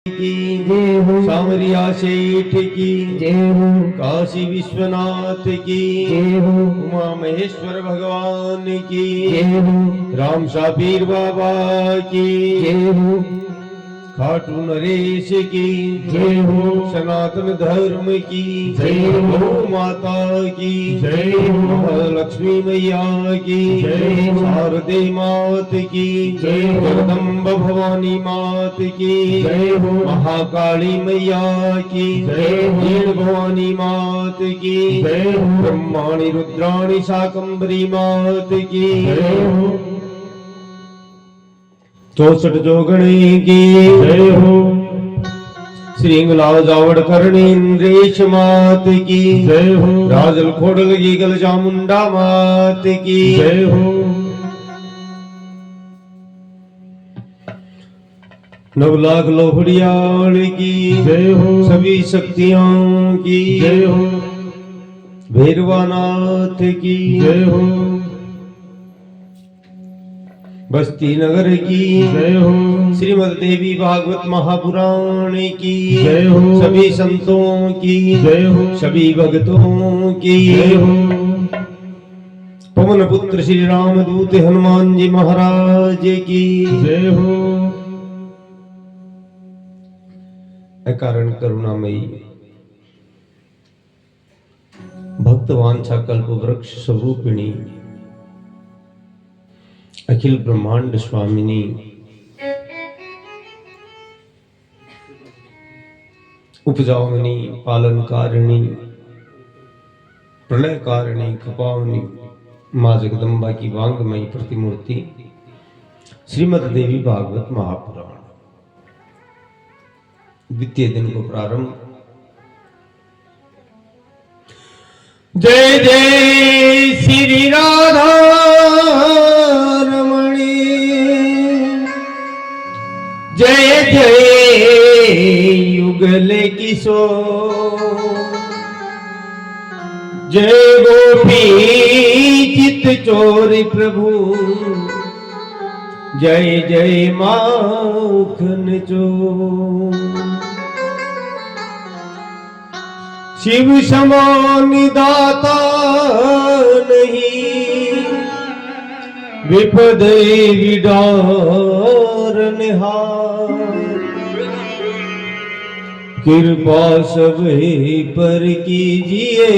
की जय हो, सामरिया सेठ की जय हो, काशी विश्वनाथ की जय हो, उमा महेश्वर भगवान की जय हो, राम शाबीर बाबा की जय हो, खाटू नरेश की जय हो, सनातन धर्म की जय हो, माता की जय हो, लक्ष्मी मैया की जय हो, शारदे मात की जय हो, जगदम्ब भवानी मात की जय हो, महाकाली मैया की जय हो, वीर भवानी मात की जय हो, ब्रह्माणी रुद्राणी शाकंभरी मात की जय हो, 64 जोगणी की जय हो, श्री इंगलाव जावड़ करणी इंद्रेश मात की जय हो, राजल खोडल गीगल चामुंडा मात की जय हो, 9 लाख लोहड़ियाल की जय हो, सभी शक्तियों की जय हो, भैरवानाथ की जय हो, बस्ती नगर की जय हो, श्रीमद देवी भागवत महापुराण की जय हो, सभी संतों की जय हो, सभी भक्तों की जय हो, पवन पुत्र श्री रामदूत हनुमान जी महाराज की जय हो, अकारण करुणामयी भक्त वांछा कल्प वृक्ष स्वरूपिणी अखिल ब्रह्मांड स्वामिनी उपजावनी पालनकारिणी प्रलयकारिणी कृपावनी मां जगदम्बा की वांगमयी प्रतिमूर्ति श्रीमद देवी भागवत महापुराण द्वितीय दिन को प्रारंभ। जय जय श्री राधा जय जय युगल किशोर जय गोपी चित चोर प्रभु जय जय माखन चोर शिव समान दाता नहीं विपद विडार निहार कृपा सब पर कीजिए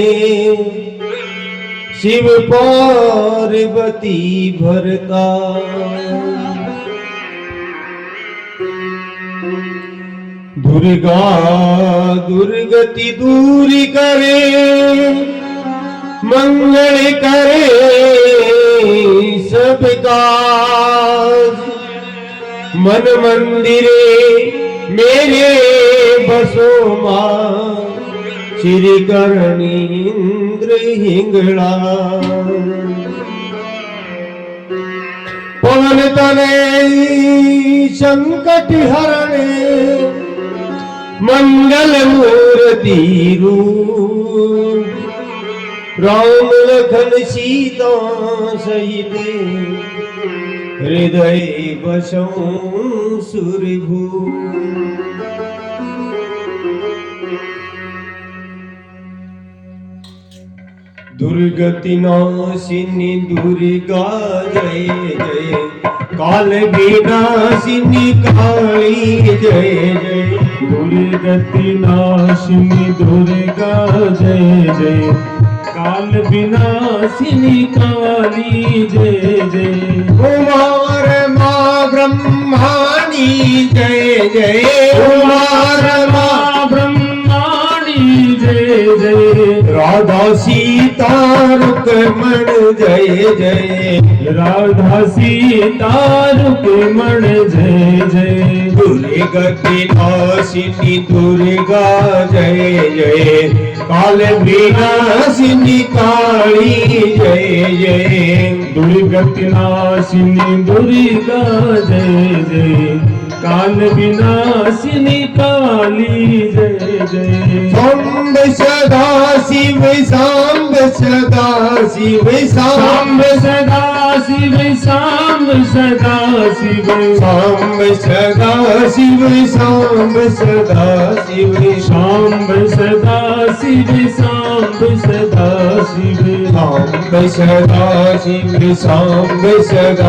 शिव पार्वती भरता दुर्गा दुर्गति दूर करे मंगल करे सब काज मन मंदिरे मेरे बसो मां श्री करणी इंद्र हिंगला पवन तने संकट हरणे मंगल मूर्ति रूप राम लखन सीता सहित हृदय बसौ सुरभू दुर्गति नाशिनी दुर्गा जय जय काल विनाशिनी काली जय जय दुर्गति नाशिनी दुर्गा जय जय काल विनाशिनी काली जय जय कुमार मां ब्रह्माणी जय जय कुमार मां ब्रह्माणी जय जय राधा सीता रुक्मण जय जय राधा सीता रुक्मण जय जय दुर्गति नाशिनी दुर्गा जय जय काल विनाशिनी काली जय जय दुर्गति नाशिनी दुर्गा जय जय काल विनाशिनी काली जय जय सांब सदा शिव सांब सदा शिव सांब सदा शिव सांब सदा शिव सांब सदा शिव सांब सदा शिव सांब सदा शिव सांब सदा शिव सांब सदा शिव सांब सदा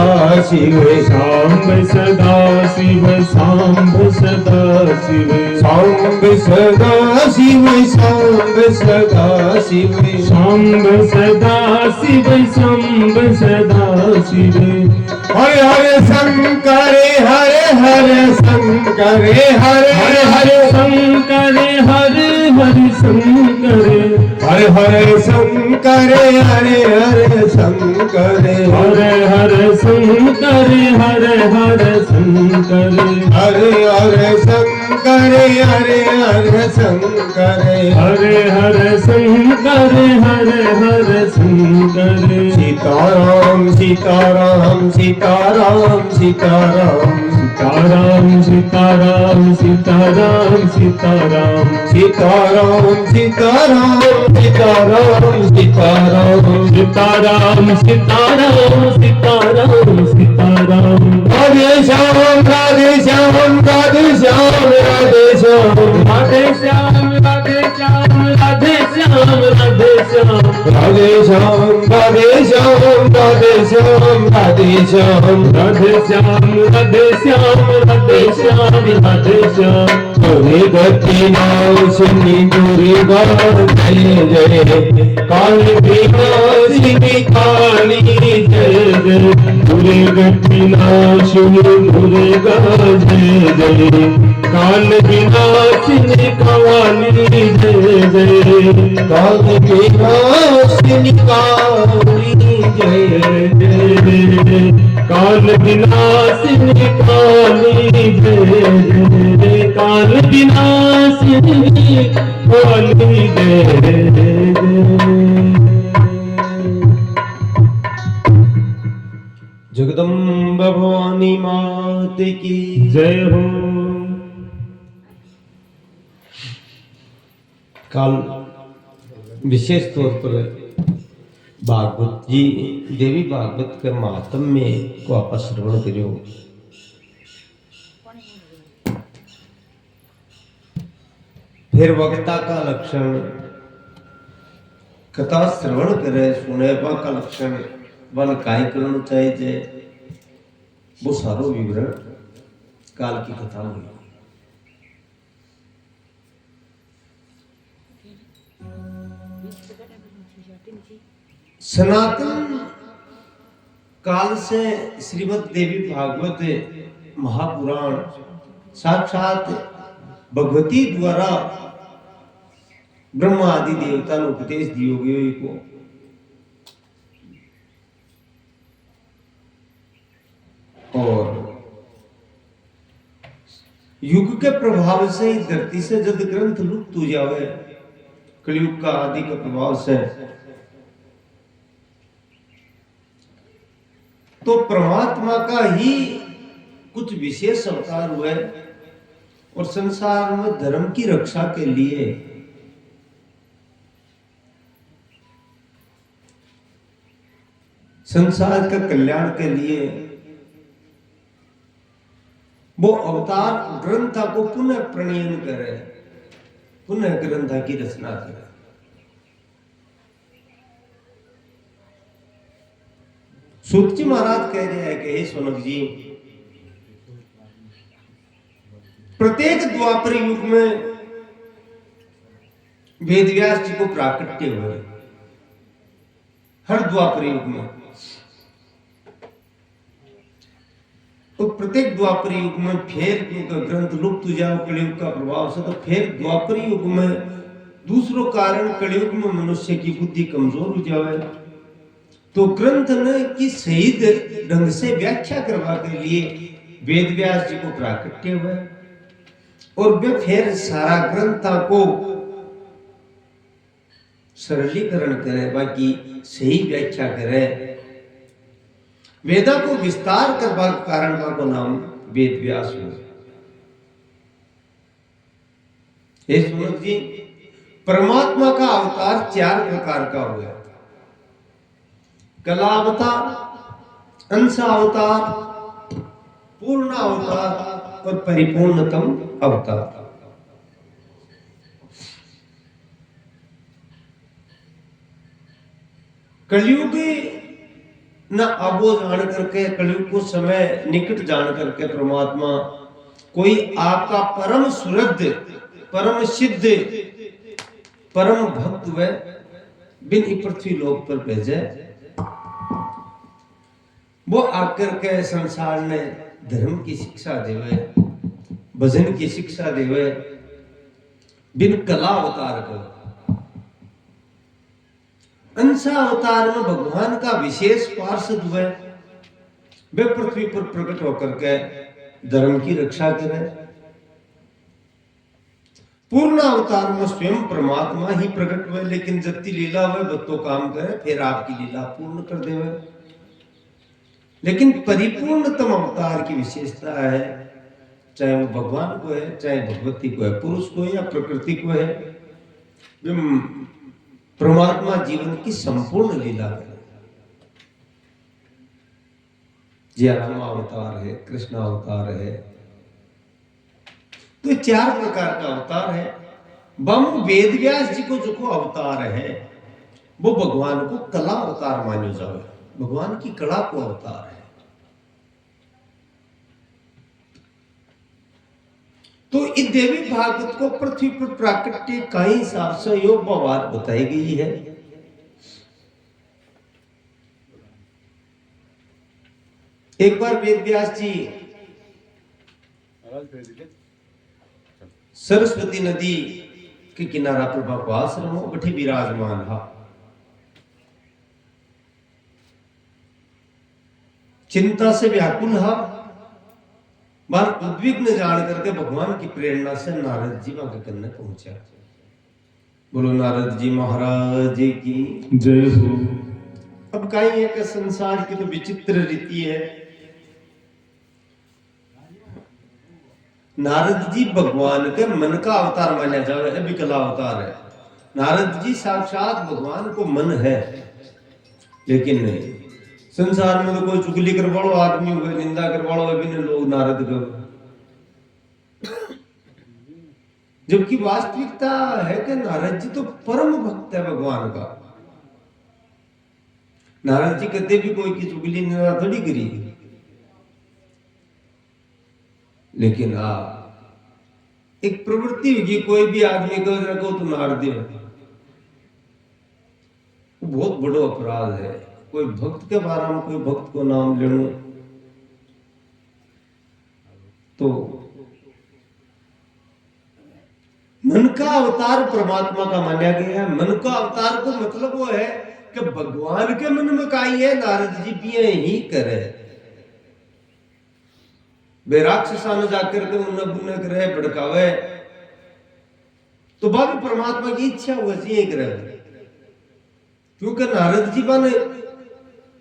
शिव सांब सदा शिव सांब सदा शिव सांब सदा शिव सांब सदा शिव सांब सदा शिव सांब सदा शिव हरे हरे शंकर हरे हरे शंकर हरे हरे शंकर हरे हरे शंकर हरे हरे शंकर हरे हरे शंकर हरे हरे शंकर हरे हरे शंकर हरे हरे शंकर हरे हरे शंकर हरे हरे शंकर हरे हरे शंकर सीताराम सीताराम सीताराम सीताराम सीताराम सीताराम सीताराम सीताराम सीताराम सीताराम सीताराम सीताराम सीताराम सीताराम सीताराम सीताराम राधे श्याम राधे श्याम राधे श्याम राधे श्याम राधे श्याम राधे श्याम राधे श्याम राधे श्याम राधे श्याम राधे श्याम राधे श्याम राधे श्याम राधे श्याम राधे श्याम राधे श्याम राधे श्याम तोरे गति नाशिनी दुर्गा जय जय काल विनाशिनी काली जय जय पूरे गति नाशिनी दुर्गा जय जय काल विनाशिनी काली जय जय काल विनाशिनी काली जय जय काल विनाशिनी काली जय जय काल विनाशिनी काली जय जय जगदम्ब भवानी मात की जय हो। काल विशेष तौर पर भागवत जी देवी भागवत के महात्म्य को आप श्रवण करो। फिर वक्ता का लक्षण कथा श्रवण करे सुने का लक्षण वन काय करना चाहिए वो सारो विवरण काल की कथा में। सनातन काल से श्रीमद् देवी भागवत महापुराण साक्षात भगवती द्वारा ब्रह्मा आदि देवता ने उपदेश दियो गयो को और युग के प्रभाव से धरती से जब ग्रंथ लुप्त हो जावे कलयुग का आदि के प्रभाव से तो परमात्मा का ही कुछ विशेष अवतार हुए और संसार में धर्म की रक्षा के लिए संसार के कल्याण के लिए वो अवतार ग्रंथा को पुनः प्रणयन करे, पुनः ग्रंथा की रचना करे। सूत जी महाराज कह रहे हैं कि हे सोनक जी, प्रत्येक द्वापर युग में वेद व्यास जी को प्राकट्य हुए, हर द्वापर युग में। तो प्रत्येक द्वापर युग में फिर क्योंकि ग्रंथ लुप्त हो जाओ कलयुग का प्रभाव से, तो फिर द्वापर युग में दूसरों कारण कलयुग में मनुष्य की बुद्धि कमजोर हो जाए, तो ग्रंथ ने की सही ढंग से व्याख्या करवा के लिए वेद व्यास जी को प्राकट्य हुए और वे फिर सारा ग्रंथा को सरलीकरण करे, बाकी सही व्याख्या करे। वेदा को विस्तार करवा कारण का नाम वेद व्यास हुआ। हे सुनत जी, परमात्मा का अवतार 4 प्रकार का हुआ। कला अवतार, अंश अवतार, पूर्ण अवतार और परिपूर्णतम अवतार। कलयुग न अबो जान करके, कलयुग को समय निकट जान करके परमात्मा कोई आपका परम सुहृद, परम सिद्ध, परम भक्त व बिन पृथ्वी लोक पर भेजे। वो आकर के संसार ने धर्म की शिक्षा देवे, भजन की शिक्षा देवे, बिन कला अवतार को। अंश अवतार में भगवान का विशेष पार्षद हुए, वे पृथ्वी पर प्रकट होकर के धर्म की रक्षा करे। पूर्ण अवतार में स्वयं परमात्मा ही प्रकट हुए, लेकिन जत्ती लीला हुए बत्तो काम करे, फिर आपकी लीला पूर्ण कर देवे। लेकिन परिपूर्णतम अवतार की विशेषता है, चाहे वो भगवान को है, चाहे भगवती को है, पुरुष को है या प्रकृति को है, परमात्मा जीवन की संपूर्ण लीला है। जी राम अवतार है, कृष्ण अवतार है, तो 4 प्रकार का अवतार है। बम वेद व्यास जी को जो अवतार है वो भगवान को कला अवतार मानो जाए, भगवान की कला को अवतार है। तो इस देवी भागवत को पृथ्वी पर प्राकट्य का ही हिसाब से योग बात बताई गई है। एक बार वेद व्यास जी सरस्वती नदी के किनारा पर बाबा आश्रम बैठे विराजमान हा। चिंता से व्याकुल हा, बार उद्विग्न जान करके भगवान की प्रेरणा से नारद जी वहां के कन्ने पहुंचा। बोलो नारद जी महाराज की जय हो। अब कहीं है कि संसार की तो विचित्र रीति है, नारद जी भगवान के मन का अवतार माना जाए, अभी कला अवतार है। नारद जी साक्षात भगवान को मन है, लेकिन नहीं, संसार में तो कोई चुगली करवाड़ो आदमी हुए, निंदा करवाड़ो अभी ने लोग नारद को, जबकि वास्तविकता है कि नारद जी तो परम भक्त है भगवान का। नारद जी कदे भी कोई की चुगली निंदा थोड़ी करी, लेकिन एक प्रवृत्ति होगी, कोई भी आदमी को तो नार दे, बहुत बड़ा अपराध है। कोई भक्त के बारे में कोई भक्त को नाम लेना तो मन का अवतार परमात्मा का माना गया है। मन का अवतार को मतलब वो है कि भगवान के मन में काई है, नारद जी भी ही करे। वे राक्षसान जाकर के उन्हें बुन्ने करे, भड़कावे, तो बाबी परमात्मा की इच्छा वैसी ही करे। क्योंकि नारद जी ने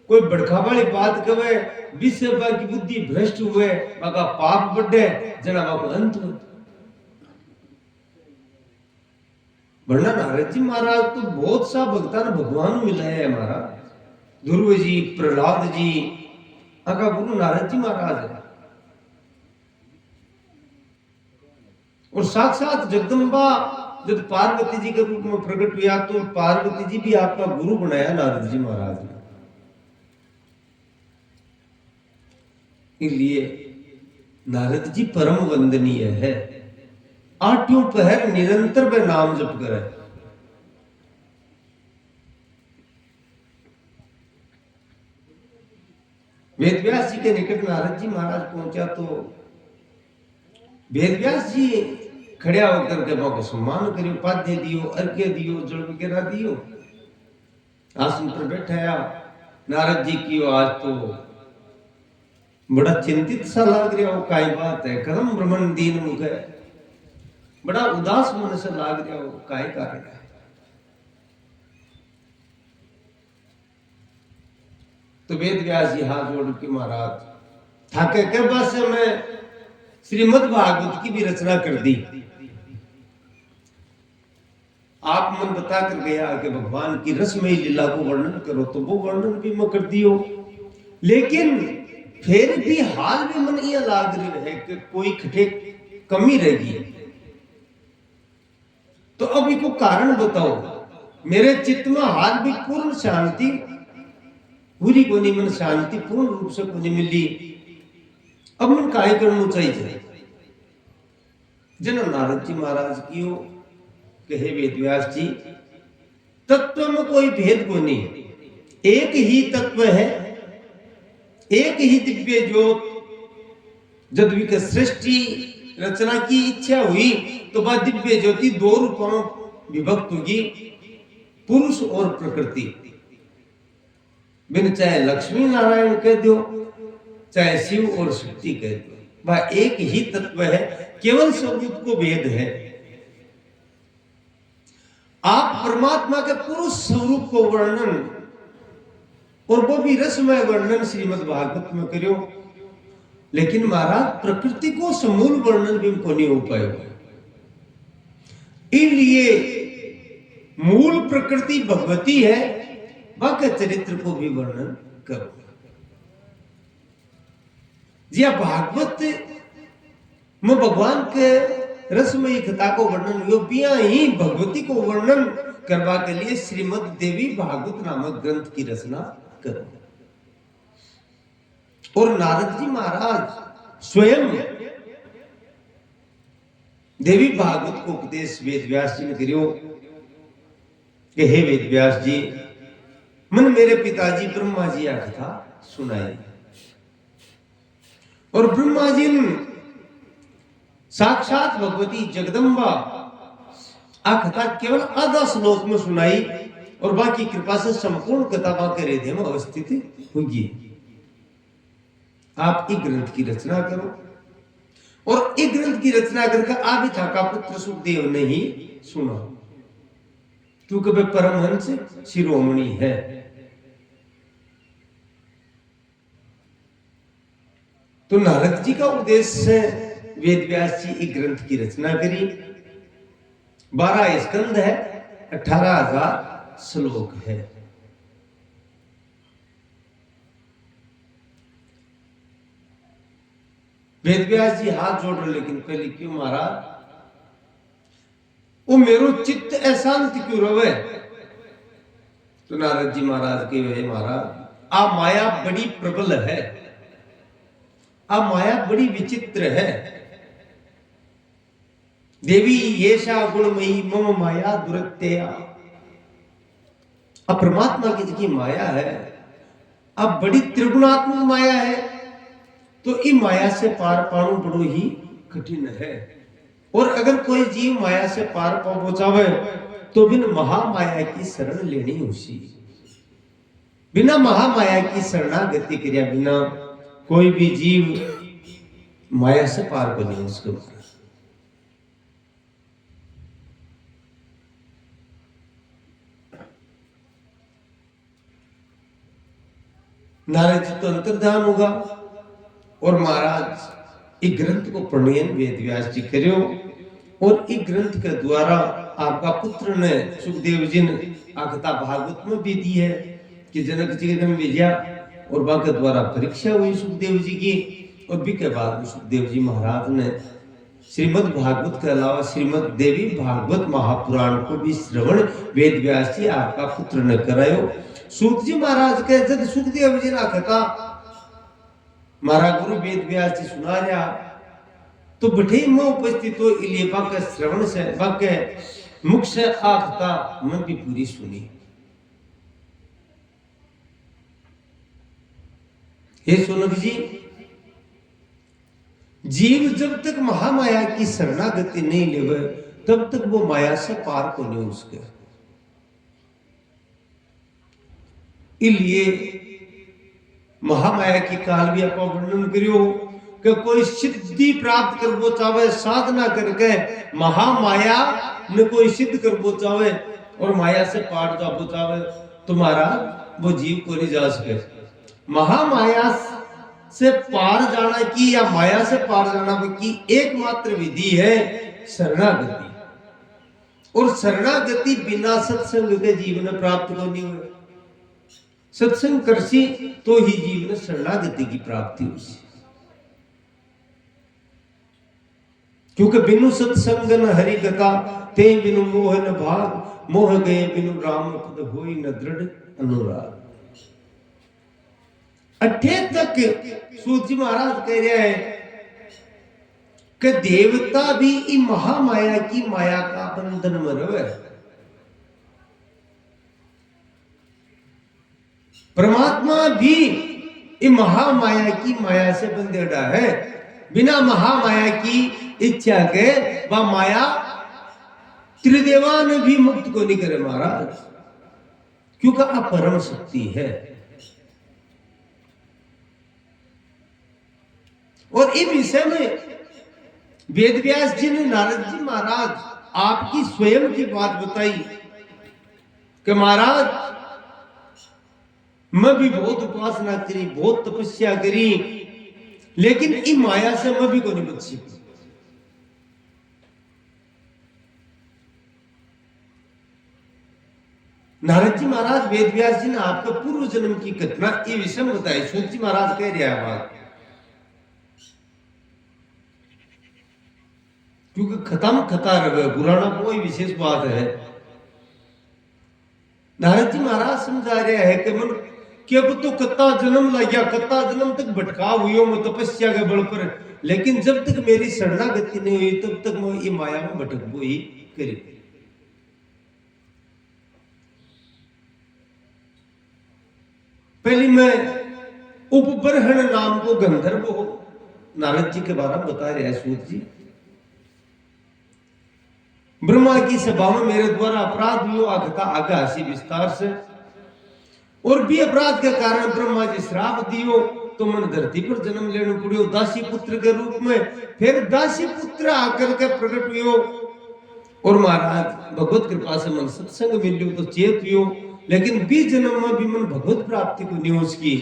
कोई भड़का वाली बात कवे, विषय की बुद्धि भ्रष्ट हुए, बाका पाप बढ़े, जना बाको अंत हो। वरना नारद जी महाराज तो बहुत सा भक्तान भगवान मिला है हमारा। ध्रुव जी, प्रहलाद जी, आका गुरु नारद जी महाराज है। और साक्षात जगदम्बा जब पार्वती जी के रूप में प्रकट हुआ तो पार्वती जी भी आपका गुरु बनाया नारद जी महाराज ने। इसलिए नारद जी परम वंदनीय है। 8 पहर निरंतर वे नाम जप करे। वेदव्यास जी के निकट नारद जी महाराज पहुंचा तो वेदव्यास जी खड़िया होकर के को सम्मान करियो, पाद्य दियो, अर्घ्य दियो, जल वगैरह दियो, आसन पर बैठाया। नारद जी की आज तो बड़ा चिंतित सा लग रहा हो, काई बात है, करम भ्रमण दीन मुख है, बड़ा उदास मन से लाग रहा हो, काय कारण है। तो वेद व्यास जी हाथ जोड़ के महाराज थाके के बस मैं श्रीमद् भागवत की भी रचना कर दी। आप मन बता कर गया कि भगवान की रसमयी लीला को वर्णन करो, तो वो वर्णन भी मैं कर दियो। लेकिन फिर भी हाल में मन यह लाग रही है कि कोई खटे कमी रहेगी। तो अब इसको कारण बताओ। मेरे चित्त में हाल भी पूर्ण शांति पूरी को नहीं, मन शांति पूर्ण रूप से को नहीं मिली। अब मन काय करना चाहिए। जन नारद जी महाराज की हो कहे वेद व्यास जी, तत्व में कोई भेद को नहीं, एक ही तत्व है, एक ही दिव्य ज्योत। जब भी सृष्टि रचना की इच्छा हुई तो वह दिव्य ज्योति दो रूपों में विभक्त होगी, पुरुष और प्रकृति। बिन चाहे लक्ष्मी नारायण कह दो, चाहे शिव और शक्ति कह दो, वह एक ही तत्व है, केवल स्वरूप को भेद है। आप परमात्मा के पुरुष स्वरूप को वर्णन, और वो भी रसमय वर्णन श्रीमद् भागवत में करो, लेकिन महाराज प्रकृति को समूल वर्णन भी को नहीं हो पाए। इसलिए मूल प्रकृति भगवती है, बाकी चरित्र को भी वर्णन करो। जी भागवत में भगवान के रसमयी कथा को वर्णन यो बिया ही भगवती को वर्णन करवा के लिए श्रीमद् देवी भागवत नामक ग्रंथ की रचना करो। और नारद जी महाराज स्वयं देवी भागवत को उपदेश वेद व्यास जी ने करियो कि हे वेद व्यास जी, मन मेरे पिताजी ब्रह्मा जी आ कथा सुनाई, और ब्रह्मा जी ने साक्षात भगवती जगदम्बा आ कथा केवल आधा श्लोक में सुनाई, और बाकी कृपा से संपूर्ण कथा बाके हृदय में अवस्थित होगी। आप एक ग्रंथ की रचना करो, और एक ग्रंथ की रचना करके आप था का पुत्र सुखदेव ने ही सुना, क्योंकि वे परमहंस शिरोमणि है। तो नारद जी का उद्देश्य से वेद व्यास जी एक ग्रंथ की रचना करी। 12 स्कंद है, 18,000 श्लोक है। वेद व्यास जी हाथ जोड़ रहे, लेकिन पहले क्यों महाराज वो मेरो चित्त अशांत क्यों रवे? तो नारद जी महाराज के वे महाराज आ माया बड़ी प्रबल है, आ माया बड़ी विचित्र है। देवी येषा गुणमयी मम माया दुरत्यया। अब परमात्मा की माया है, अब बड़ी त्रिगुणात्मक माया है, तो इस माया से पार पाना बड़ो ही कठिन है। और अगर कोई जीव माया से पार पहुंचावे तो बिन महामाया की शरण लेनी उसी। बिना महामाया की शरणागति क्रिया बिना कोई भी जीव माया से पार बने उसको। नारद जी तो अंतर्धान होगा, और महाराज एक ग्रंथ को प्रणयन वेद व्यास जी करो, और एक ग्रंथ के द्वारा आपका पुत्र ने सुखदेव जी ने आकता भागवत में भी दी है कि जनक जी ने भेजा, और बाके द्वारा परीक्षा हुई सुखदेव जी की, और भी के बाद सुखदेव जी महाराज ने श्रीमद् भागवत के अलावा श्रीमद् देवी भागवत महापुराण को भी श्रवण वेद व्यास जी आपका पुत्र ने करायो। सूत जी महाराज के जब सुखदेव जी ने कथा महाराज गुरु वेद व्यास जी सुना रहा, तो बैठे में उपस्थित हो, इलिए बाके श्रवण से बाके मुख से आखता मैं भी पूरी सुनी। हे सोनक जी, जीव जब तक महामाया की शरणागति नहीं लेवे तब तक वो माया से पार को नहीं उसके। इसलिए महामाया की काल भी आप वर्णन करियो कि कोई सिद्धि प्राप्त कर वो चाहे साधना करके महामाया ने कोई सिद्ध कर वो चाहे और माया से पार जा वो चाहे, तुम्हारा वो जीव को नहीं जा सके। महामाया से पार जाना की या माया से पार जाना की एकमात्र विधि है शरणागति, और शरणागति बिना सत्संग के जीवन प्राप्त करनी हुए। सत्संग करसी तो ही जीव ने शरणागति की प्राप्ति होसी। क्योंकि बिनु सत्संग न हरि कथा, ते बिनु मोह न भाग, मोह गए बिनु राम पद होई न दृढ़ अनुराग। अठे तक सूत जी महाराज कह रहे हैं कि देवता भी इ महामाया की माया का बंधन में रहे, परमात्मा भी इ महामाया की माया से बंधेड़ा है। बिना महामाया की इच्छा के वह माया त्रिदेवा ने भी मुक्त को नहीं करे महाराज, क्योंकि अपरम शक्ति है। और इस विषय में वेद व्यास जी ने नारद जी महाराज आपकी स्वयं की बात बताई कि महाराज मैं भी बहुत उपासना करी, बहुत तपस्या करी, लेकिन इन माया से मैं भी को नहीं बच सकी। नारद जी महाराज वेद व्यास जी ने आपका पूर्व जन्म की घटना ये विषय में बताई। सूत जी महाराज कह रहा है बात, क्योंकि खत्म खता रहे पुराना कोई विशेष बात है। नारद जी महाराज समझा रहे हैं कि मन कि अब तो कत्ता जन्म लग गया, कत्ता जन्म तक भटका हुई मैं तपस्या के बल पर, लेकिन जब तक मेरी शरणागति नहीं हुई तब तक मैं ये माया में भटक हुई करी। पहली मैं उपबरहण नाम को गंधर्व हो, नारद जी के बारे में बता रहे हैं सूत जी। ब्रह्मा की सभा में मेरे द्वारा अपराध हुआ आगता आगा हसी विस्तार से, और भी अपराध के कारण ब्रह्मा जी श्राप दियो तो मन धरती पर जन्म लेने पड़ियो दासी पुत्र के रूप में। फिर दासी पुत्र आकर के प्रकट हुयो, और महाराज भगवत कृपा से मन सत्संग मिलियो तो चेत हुयो, लेकिन 20 जन्म में भी मन भगवत प्राप्ति को नहीं उसकी।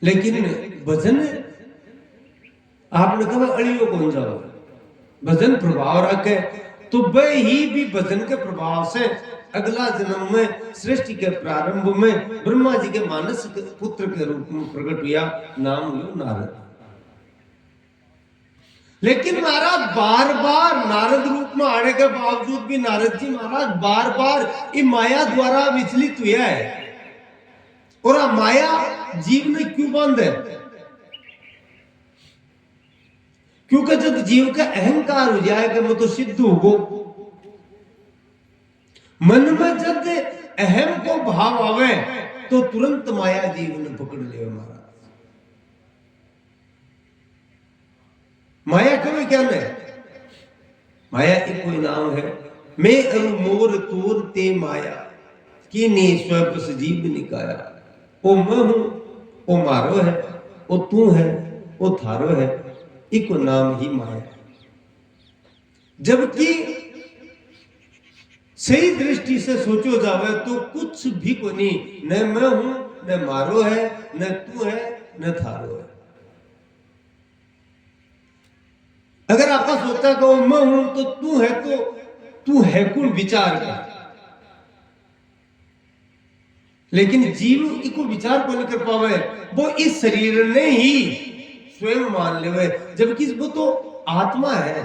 लेकिन भजन आपने कहा अड़ियो कौन जाओ, भजन प्रभाव रखे तो वह ही भी भजन के प्रभाव से अगला जन्म में सृष्टि के प्रारंभ में ब्रह्मा जी के मानस के पुत्र के रूप में प्रकट हुआ, नाम हुआ नारद। लेकिन महाराज बार बार नारद रूप में आने के बावजूद भी नारद जी महाराज बार बार इस माया द्वारा विचलित हुआ है। और माया जीव ने क्यों बंद है? क्योंकि जब जीव का अहंकार हो जाएगा मैं तो सिद्ध होगो, मन में जब अहम को भाव आवे तो तुरंत माया जीव ने पकड़ ले। महाराज माया कभी क्या है? माया एक कोई नाम है, मैं अरु मोर तोर ते माया कि ने स्वयं सजीव निकाया। ओ मैं हूं, ओ मारो है, ओ तू है, ओ थारो है, इको नाम ही माया। जबकि सही दृष्टि से सोचो जावे तो कुछ भी को नहीं, न मैं हूं, न मारो है, न तू है, न थारो है। अगर आपका सोचा कि मैं हूं तो तू है कौन विचार कर, लेकिन जीव को विचार को नहीं कर पावे, वो इस शरीर ने ही स्वयं मान ले, जबकि वो तो आत्मा है।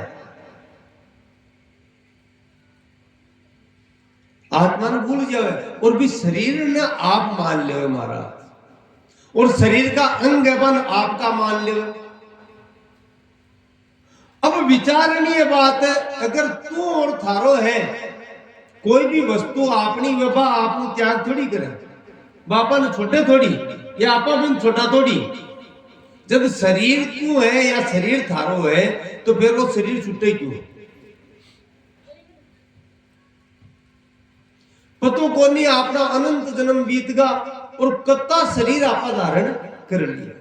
आत्मा ने भूल जाए और भी शरीर ने आप मान ले महाराज, और शरीर का अंग बन आपका मान ले। अब विचारणीय बात है, अगर तू और थारो है, कोई भी वस्तु अपनी व्यवहा आपको त्याग थोड़ी करे, बापा ने छोटे थोड़ी या आपा बिन छोटा थोड़ी। जब शरीर तू है या शरीर थारो है तो फिर वो शरीर छूटे क्यों? पतो को नहीं अपना अनंत जन्म बीत गया और कत्ता शरीर आपा धारण कर लिया।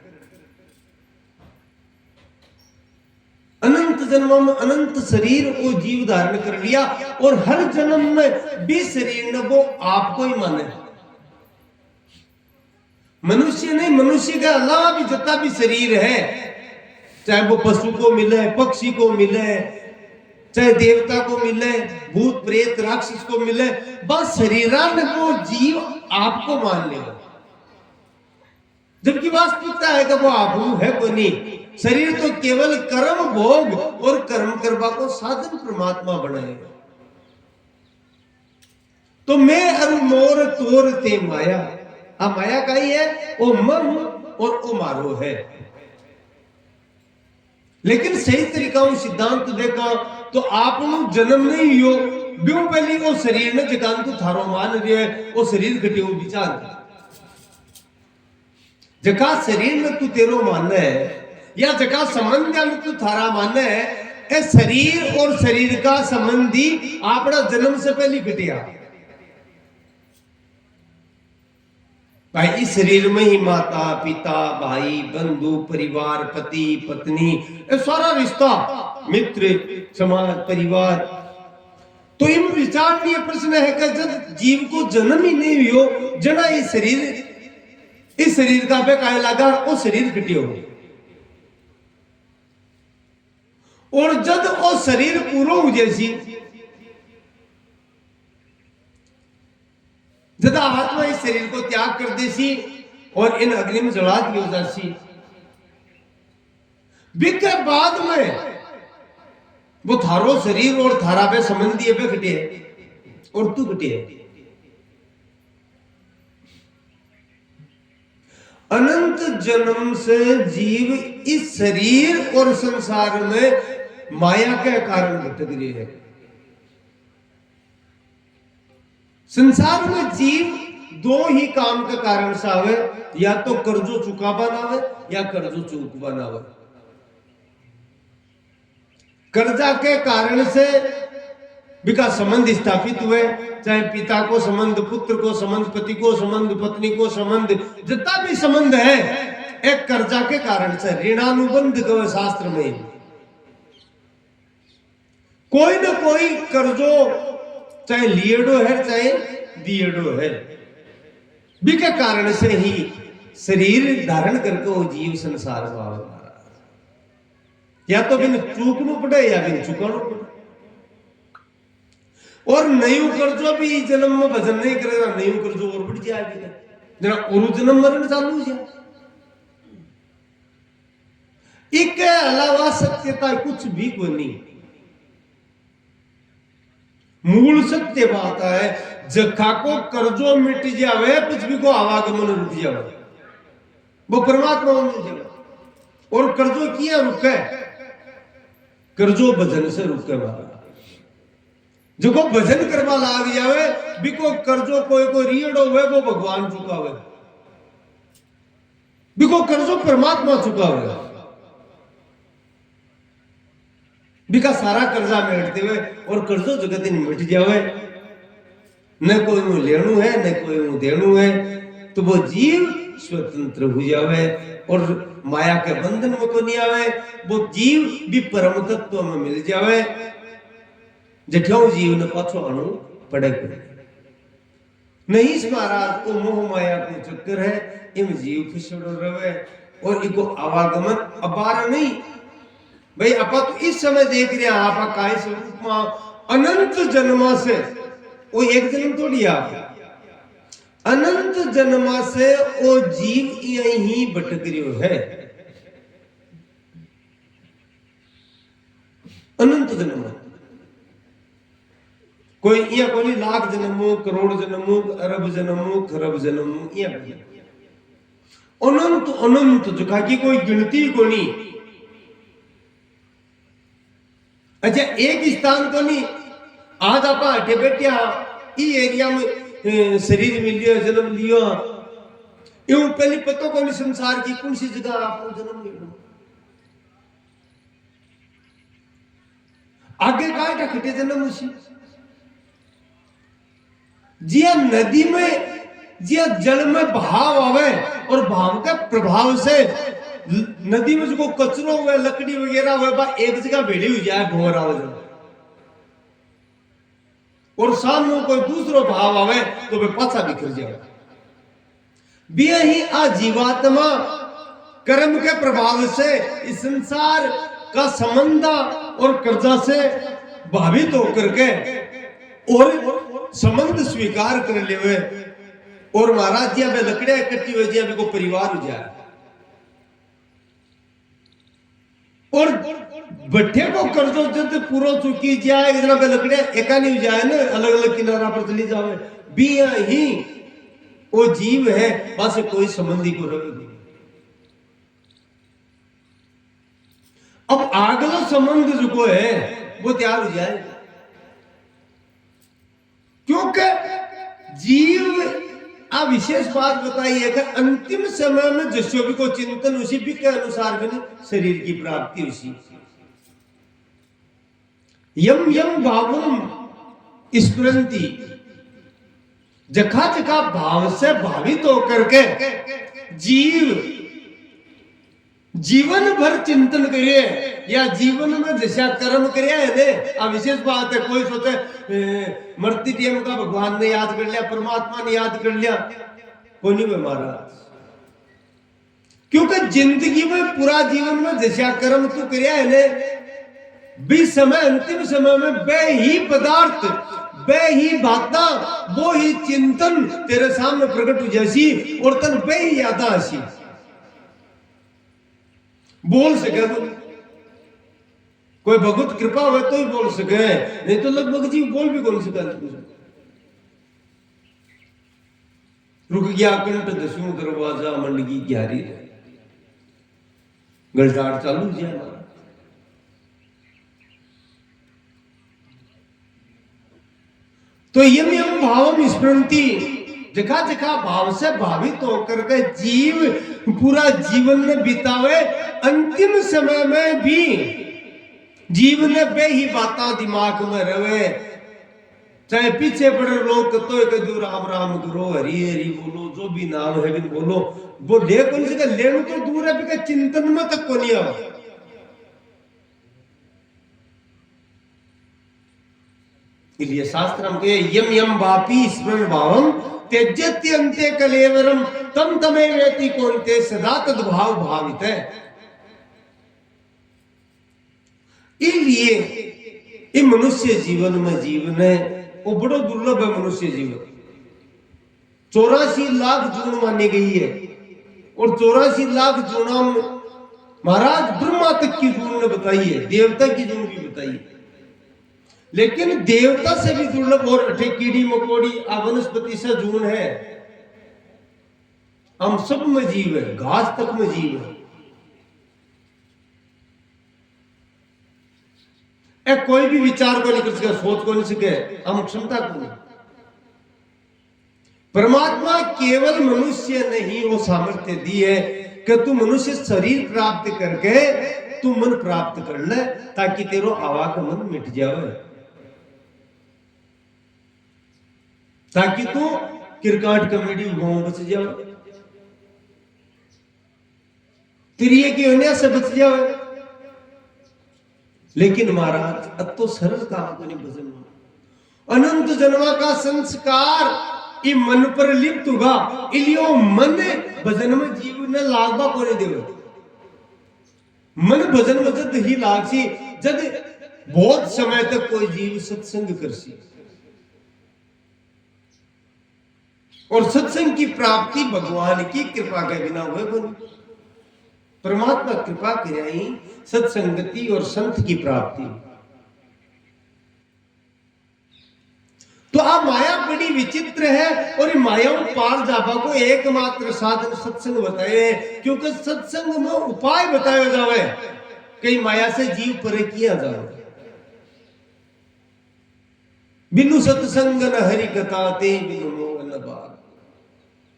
अनंत जन्मों में अनंत शरीर को जीव धारण कर लिया, और हर जन्म में भी शरीर ने वो आपको ही माने। मनुष्य नहीं, मनुष्य के अलावा भी जितना भी शरीर है, चाहे वो पशु को मिले, पक्षी को मिले, चाहे देवता को मिले, भूत प्रेत राक्षस को मिले, बस शरीरान को जीव आपको मान लेगा, जबकि वास्तविकता है कि वो आप है को नहीं। शरीर तो केवल कर्म भोग और कर्म करवा को साधन परमात्मा बनाएगा। तो मैं अरु मोर तोर ते माया, आ माया का ही है, वो मन और वो मारो है। लेकिन सही तरीका सिद्धांत देखा तो आप जन्म नहीं हो ब्यों पहली वो शरीर ने जकान तू थारो मान रहे है, वो शरीर घटे वो विचार जका शरीर में तू तेरो मानना है या जका संबंध में तू थारा मानना है, ए शरीर और शरीर का संबंधी आपड़ा जन्म से पहले घटिया। भाई इस शरीर में ही माता पिता भाई बंधु परिवार पति पत्नी ये सारा रिश्ता मित्र समाज परिवार। तो इन विचार में प्रश्न है कि जब जीव को जन्म ही नहीं हो जना इस शरीर का पे काय लगा वो शरीर घटियो और जब वो शरीर पूरा हो जैसी जदा आत्मा इस शरीर को त्याग कर देसी और इन अग्नि में जला दी हो जासी, बिके बाद में वो थारो शरीर और थारा पे संबंधी पे घटे और तू घटे। अनंत जन्म से जीव इस शरीर और संसार में माया के कारण भटक रहे हैं। संसार में जीव दो ही काम का कारण सा है, या तो कर्जो चुका बनावे या कर्जो चूक बनावे। कर्जा के कारण से बिका संबंध स्थापित हुए, चाहे पिता को संबंध पुत्र को संबंध पति को संबंध पत्नी को संबंध जितना भी संबंध है एक कर्जा के कारण से ऋणानुबंध का शास्त्र में कोई ना कोई कर्जो चाहे लिएडो है चाहे दिएडो है, बिके कारण से ही शरीर धारण करके वो जीव संसार में आवे, या तो बिन चूकनु पड़े या बिन चुकानु पड़े। और नयू कर्जो भी जन्म में भजन नहीं करेगा, नयू कर्जो और बढ़ जाएगी जना और जन्म मरण चालू हो जाए। इसके अलावा सत्यता कुछ भी कोई नहीं। मूल सत्य बात है जखा को कर्जो मिट जावे पृथ्वी को आवागमन रुक जावे वो परमात्मा में मिल जावे। और कर्जो किया रुके, कर्जो भजन से रुके मारा जो को भजन करवा लाग जावे बिको कर्जो कोई रियड़ो हुए वो भगवान चुकावे, बिको कर्जो परमात्मा चुकावे। बिका सारा कर्जा मेटते हुए और कर्जो जगत मिट जावे, न कोई मुँह लेणु है न कोई मुँह देणु है, तो वो जीव स्वतंत्र हो जावे और माया के बंधन में को नहीं आवे। वो जीव भी परम तत्व में मिल जावे, जठ्यों जीव ने पाछो आनु पड़े नहीं। महाराज वो मोह माया को चक्कर है, इम जीव फिसड़ो रहे और इको आवागमन अपार नहीं। भाई अपा तो इस समय देख रहे हैं आपा काय स्वरूप में अनंत जन्मा से, वो एक जन्म थोड़ी आप अनंत जन्मा से वो जीव यही भटक रही है। अनंत जन्म कोई या कोई लाख जन्मो करोड़ जन्मो अरब जन्मो खरब जन्मो या अनंत अनंत जो की कोई गिनती को नहीं। अच्छा एक स्थान तो नहीं, आज आप हटे बैठे एरिया में शरीर मिल लिया जन्म लिया यूं पहले पता को नहीं संसार की कौन सी जगह आपको जन्म लिया। आगे का खटे जन्म उसी जिया नदी में जिया जल में बहाव आवे और भाव के प्रभाव से नदी में जो कचरो हुआ लकड़ी वगैरह हुआ एक जगह भेड़ी हुई जाए भोर आवे और सामने कोई दूसरो भाव आवे तो वे पाछा बिखर जाए। बिया ही आजीवात्मा कर्म के प्रभाव से इस संसार का संबंध और कर्जा से भावित होकर के और संबंध स्वीकार कर ले हुए और महाराज जी अबे लकड़ियां इकट्ठी हुई जी अभी को परिवार हो जाए और बट्ठे को कर्जो जब पूरा चुकी जाए इतना बे लकड़ियां एका नहीं हो जाए ना अलग अलग किनारा पर चली जावे बिया ही वो जीव है बस कोई संबंधी को रहे अब अगला संबंध जो है वो तैयार हो जाए क्योंकि जीव आ विशेष बात बताई है कि अंतिम समय में जिसको भी को चिंतन उसी भी के अनुसार में शरीर की प्राप्ति उसी यम यम भावम स्मृति जखा जखा भाव से भावित होकर के जीव जीवन भर चिंतन करिए या जीवन में जैसा कर्म करिए है अब विशेष बात है कोई सोचे मरती टाइम का भगवान ने याद कर लिया परमात्मा ने याद कर लिया कोई नहीं महाराज क्योंकि जिंदगी में पूरा जीवन में जैसा कर्म तू करिया है ने भी समय अंतिम समय में बे ही पदार्थ बे ही बाता वो ही चिंतन तेरे सामने प्रकट हो जैसी और तन बे ही यादा आसी बोल सके तो कोई भगवत कृपा हो तो ही बोल सके नहीं तो लगभग जी बोल भी कौन सका रुक गया कंठ दसवीं दरवाजा मंडगी ग्यारी गलटाड़ चालू जाए तो यम यम भावम स्मृति जखा जखा भाव से भावित होकर के जीव पूरा जीवन में बितावे अंतिम समय में भी जीव ने बे ही बाता दिमाग में रहे चाहे पीछे पड़े लोग तो कदू राम राम करो हरि हरि बोलो जो भी नाम है भी बोलो वो ले कौन से लेने तो दूर है बिका चिंतन में तक को नहीं आवा इसलिए शास्त्र हम कहे यम यम वापी स्मरण भावम त्यज्यत्यन्ते कलेवरम तम तमे वेति कोन्ते सदा तद्भाव भावित है इसलिए ये मनुष्य जीवन में जीवन है वो बड़ा दुर्लभ है मनुष्य जीवन 84 लाख जून मानी गई है और 84 लाख जूना महाराज ब्रह्मा तक की जून ने बताई है देवता की जून भी बताई है लेकिन देवता से भी दुर्लभ और कीड़ी मकोड़ी वनस्पति से जून है हम सब में जीव है घास तक में जीव है कोई भी विचार को नहीं कर सके सोच को नहीं सके हम क्षमता को नहीं परमात्मा केवल मनुष्य नहीं वो सामर्थ्य दी है कि तू मनुष्य शरीर प्राप्त करके तू मन प्राप्त कर ले ताकि तेरो आवागमन मिट जाए ताकि तू क्रिकेट कमेडी गांव बच जाओ तिरिये की होने से बच जाओ लेकिन महाराज अब तो सरल काम को नहीं भजन अनंत जन्मा का संस्कार इ मन पर लिप्त होगा इलियो मन भजन में जीव ने लागबा को नहीं देवे मन भजन में जद ही लागसी जद बहुत समय तक कोई जीव सत्संग करसी और सत्संग की प्राप्ति भगवान की कृपा के बिना हुए बन परमात्मा कृपा कराई सत्संगति और संत की प्राप्ति तो आप माया बड़ी विचित्र है और ये मायाओं पार जाबा को एकमात्र साधन सत्संग बताए क्योंकि सत्संग में उपाय बताया जावे कई माया से जीव परे किया जावे बिनु सत्संग न हरि कथा ते बिनु मोह न बार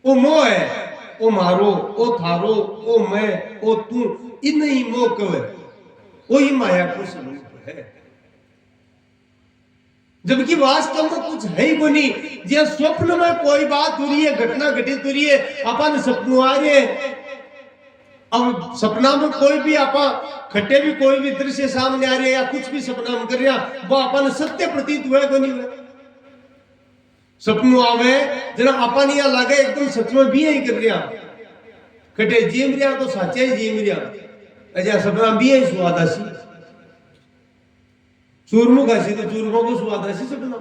ओ मोह है ओ मारो ओ थारो ओ मैं ओ तू इन ही मोह कवे वही माया को स्वरूप है जबकि वास्तव में कुछ है ही को नहीं जो स्वप्न में कोई बात हो रही है घटना घटित हो रही है अपन सपनों आ रहे अब सपना में कोई भी आपा खट्टे भी कोई भी दृश्य सामने आ रही है या कुछ भी सपना में कर रहा वो अपन सत्य प्रतीत हुआ को नहीं हुआ सपनों आवे जना अपन या लागे एकदम सच में भी यही कर रहा खटे जीम रहा तो साचा ही जीम रहा अजा सपना भी यही स्वाद आसी चूरमो खासी तो चूरमा को स्वाद ऐसी सपना,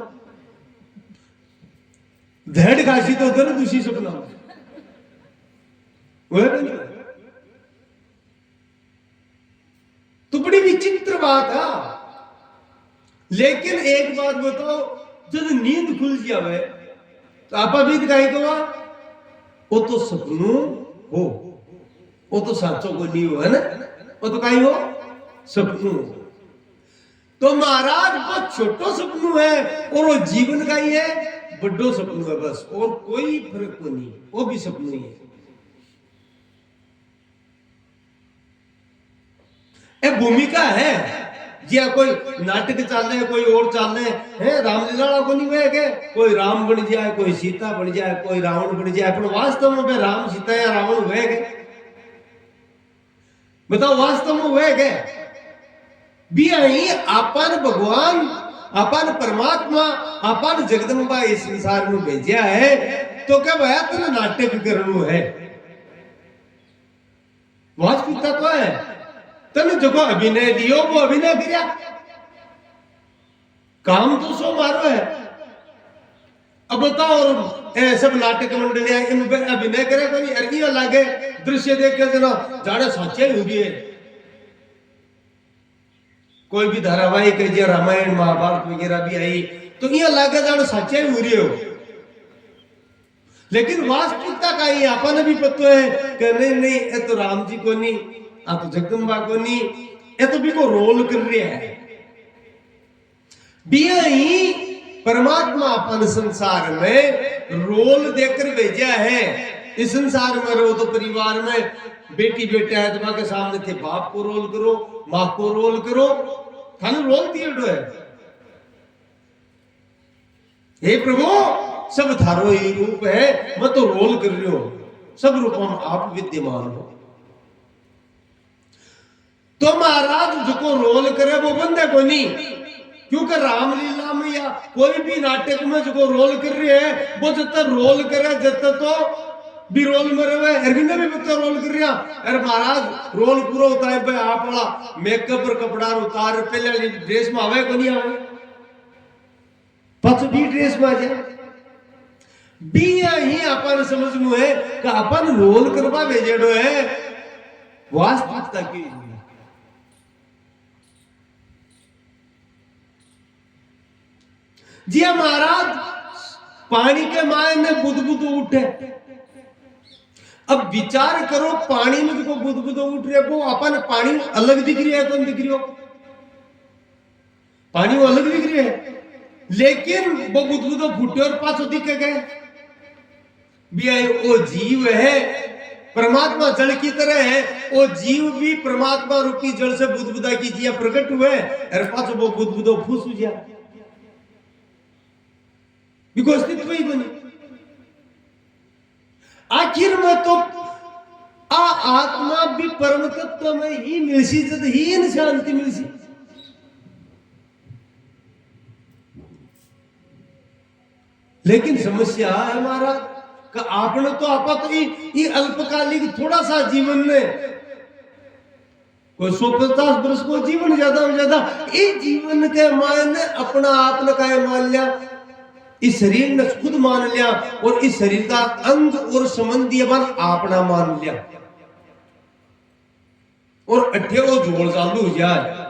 धड़ खासी तो उधर दूसरी सपना, वह भी नहीं। तो बड़ी विचित्र बात है। लेकिन एक बात बताओ, जब नींद खुल जावे तो आपा भी दिखाई को वो तो सपनू हो, वो तो साचो को नहीं हो, है ना, वो तो कहीं हो सपनू। तो महाराज वो छोटो सपनू है और वो जीवन का ही है, बड़ो सपनू है बस, और कोई फर्क को नहीं, वो भी सपनू ही है। एक भूमिका है, जी कोई नाटक चल रहे, कोई और चल रहे हैं, रामलीला को नहीं हुए के कोई राम बन जाए, कोई सीता बन जाए, कोई रावण बन जाए, पर वास्तव में राम सीता या रावण हुए के? बताओ वास्तव में हुए के? भी आई अपन भगवान, अपन परमात्मा, अपन जगदम्बा इस संसार में भेजा है, तो क्या भाई तेरा नाटक करनो है? वास्तविकता तो है, तने जो अभिनय दियो वो अभिनय किया, काम तो सो मारो है। अब बताओ, और सब नाटक मंडलियां इन पे अभिनय करे कोई अर्गी लागे, दृश्य देख के जना जाने सच्चाई हुई है। कोई भी धारावाहिक है, जो रामायण महाभारत वगैरह भी आई, तो ये लागे जाने सच्चाई हुई हो। लेकिन वास्तविकता का ही अपन भी पता है कि नहीं, ये तो राम जी को नहीं, आ तो जगदम्बा को नहीं, ये तो भी को रोल कर रहा है। बिया ही परमात्मा अपन संसार में रोल देकर भेजा है। इस संसार में रहो तो परिवार में बेटी बेटा है, तुम्हारे के सामने थे, बाप को रोल करो, माँ को रोल करो, थाने रोल दिए है। हे प्रभु, सब थारो ही रूप है, मैं तो रोल कर रही हूं, सब रूपों में आप विद्यमान हो। तो महाराज जो रोल करे वो बंदे को नहीं, क्योंकि रामलीला में या कोई भी नाटक में जो रोल कर रहे हैं, वो जब तक रोल करे, जब तक तो भी रोल में रहे। अरविंद भी बच्चा रोल कर रहा, अरे महाराज रोल पूरा होता है भाई, आप वाला मेकअप और कपड़ा उतार पहले ड्रेस में आवे को नहीं आवे, पच भी ड्रेस में आ जाए। भी ही अपन समझ में है कि अपन रोल करवा भेजेडो है, वास्तविकता की जी महाराज। पानी के माय में बुदबुद उठे, अब विचार करो, पानी में जो बुदबुद उठ रहे, वो अपन पानी अलग दिख रही है, कौन दिख रही हो? पानी वो अलग दिख रही है, लेकिन वो बुदबुद फूटे और पाछो दिखे गए। वो जीव है, परमात्मा जल की तरह है, वो जीव भी परमात्मा रूपी जल से बुदबुदा की जिया प्रकट हुए, और पाछो वो बुदबुदो फूस हो जाए, अस्तित्व ही बने। आखिर में तो आत्मा भी परम तत्व में ही मिलसी, जब ही इन शांति मिलसी। लेकिन समस्या है हमारा कि आपने तो आपा तो ये अल्पकालिक थोड़ा सा जीवन में, कोई 150 वर्ष को जीवन ज्यादा हो ज्यादा, इस जीवन के मायने अपना आपने का मान लिया, इस शरीर ने खुद मान लिया, और इस शरीर का अंग और संबंधी अपन अपना मान लिया, और अठे वो जोड़ चालू हो जाए।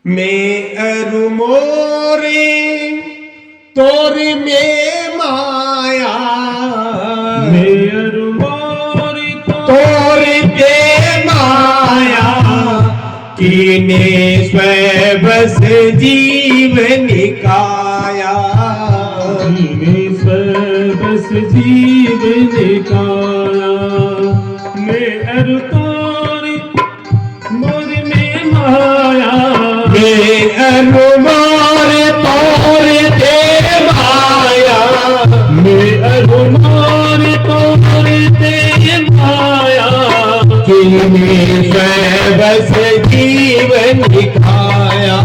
मैं अरु मोरे तोरे में माया, मैं अरु मोरे तोरे में माया, कीने स्वयं बस जीवन काया, कीने स्वयं बस जीवन काया। मैं अरु तोरे मोरे में माया, मैं अरु मोरे तोरे ते माया, मैं अरु मोरे तोरे ते माया, कीने स्वयं बस जीवन काया,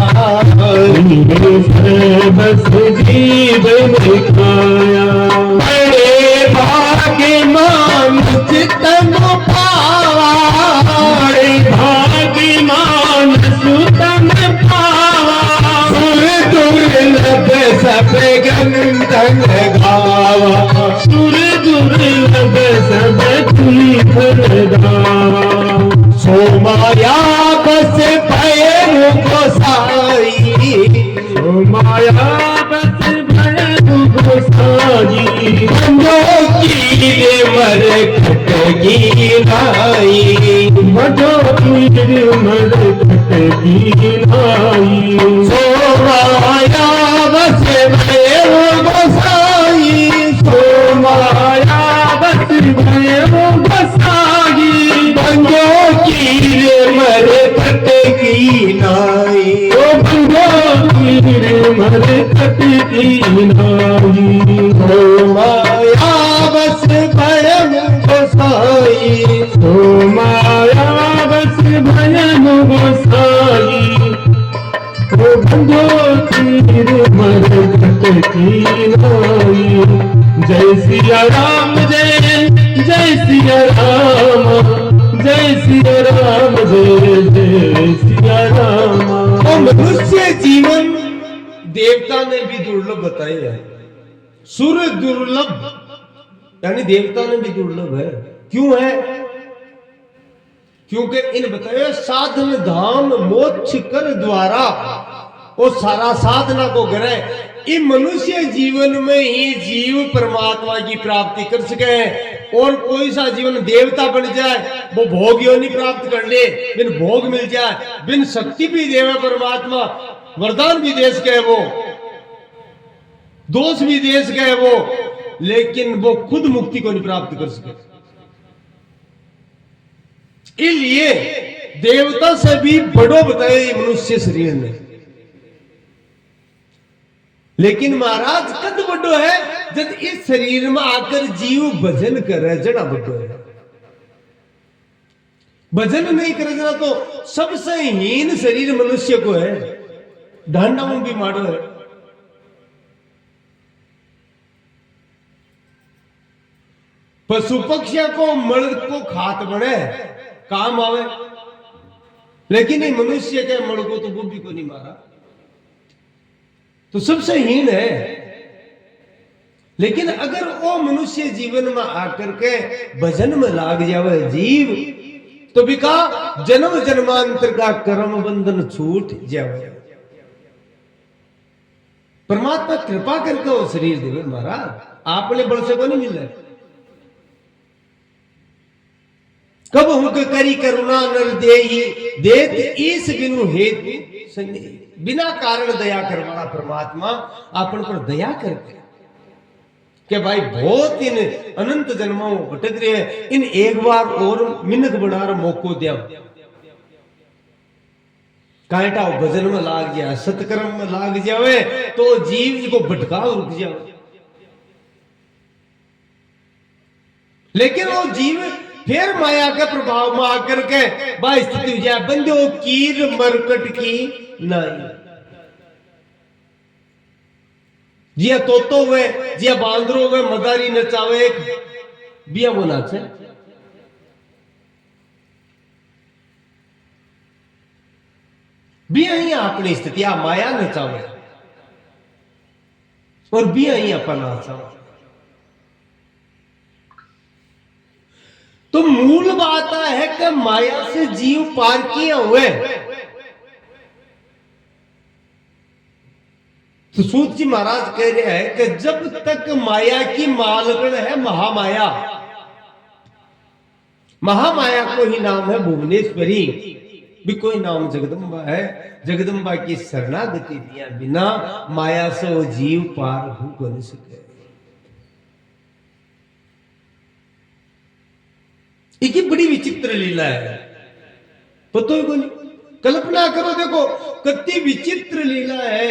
बस जीवन काया। बड़े भाग्य मान चितन पावा, बड़े तम पावा सुर दुर्लभ सब गंधन गावा सुर दुर्लभ सब तुली गावा सो माया बस भय गोसाई ओ माया बस भय गोसाई बंदो की मर खटकी नाई मधो की मर खटकी नाई सो माया बस भय गोसाई सो माया बस भय गोसाई बंदो की मर खटकी नाई ओ बंदो की मर खटकी नाई सो माया बस भय गोसाई ओ माया बस भय गोसाई ओ बंदो तीर मर खटकी नाई जय सिया राम जय जय सिया राम जय सिया राम जय जय सिया राम तो मनुष्य जीवन देवता ने भी दुर्लभ बताया है सुर दुर्लभ यानी देवता ने भी दुर्लभ है क्यों है क्योंकि इन बताया साधन धाम मोक्ष कर द्वारा वो सारा साधना को ग्रह इन मनुष्य जीवन में ही जीव परमात्मा की प्राप्ति कर सके और कोई सा जीवन देवता बन जाए वो भोग योनि प्राप्त कर ले बिन भोग मिल जाए बिन शक्ति भी देवे परमात्मा वरदान भी दे सके वो दोष भी दे सके वो लेकिन वो खुद मुक्ति को नहीं प्राप्त कर सके इसलिए देवता से भी बड़ो बताए मनुष्य शरीर ने लेकिन महाराज कद बड़ो है जब इस शरीर में आकर जीव भजन करे जड़ा बड़ो है भजन नहीं करे जरा तो सबसे हीन शरीर मनुष्य को है ढांडा में भी मारो है पशु पक्षियों को मर्द को खात बने काम आवे लेकिन ये मनुष्य के मर्द को तो वो भी को नहीं मारा तो सबसे हीन है लेकिन अगर वो मनुष्य जीवन में आकर के भजन में लाग जावे जीव तो भी का जन्म जन्मांतर का कर्म बंधन छूट जावे परमात्मा कृपा करके वो शरीर देवे महाराज आपने बल से को नहीं मिल रहा कब हुक करी करुणा नर देही देत ईस बिनु हेतु बिना कारण दया करवाना परमात्मा अपन पर दया करके कि भाई बहुत इन अनंत जन्मों भटक रहे हैं इन एक बार और मिन्नत बना मौको दिया कांटा भजन में लाग गया सत्कर्म में लाग जावे तो जीव को भटकाव रुक जावे लेकिन वो जीव फिर माया के प्रभाव में आकर के भाई स्थिति हो जाए बंदे कीर मरकट की नहीं जिया तोतो हुए जिया बांदरो हुए मदारी नचावे बिया वो नाचे बिया ही अपनी स्थिति आ माया नचावे और बिया ही अपन नाचावे तो मूल बात है कि माया से जीव पार किए हुए तो सूत जी महाराज कह रहे हैं कि जब तक माया की मालकन है महामाया महामाया को ही नाम है भुवनेश्वरी भी कोई नाम जगदम्बा है जगदम्बा की शरणागति दिया बिना माया से वो जीव पार हो नहीं सके एक बड़ी विचित्र लीला है पतो ही कोई कल्पना करो देखो कितनी विचित्र लीला है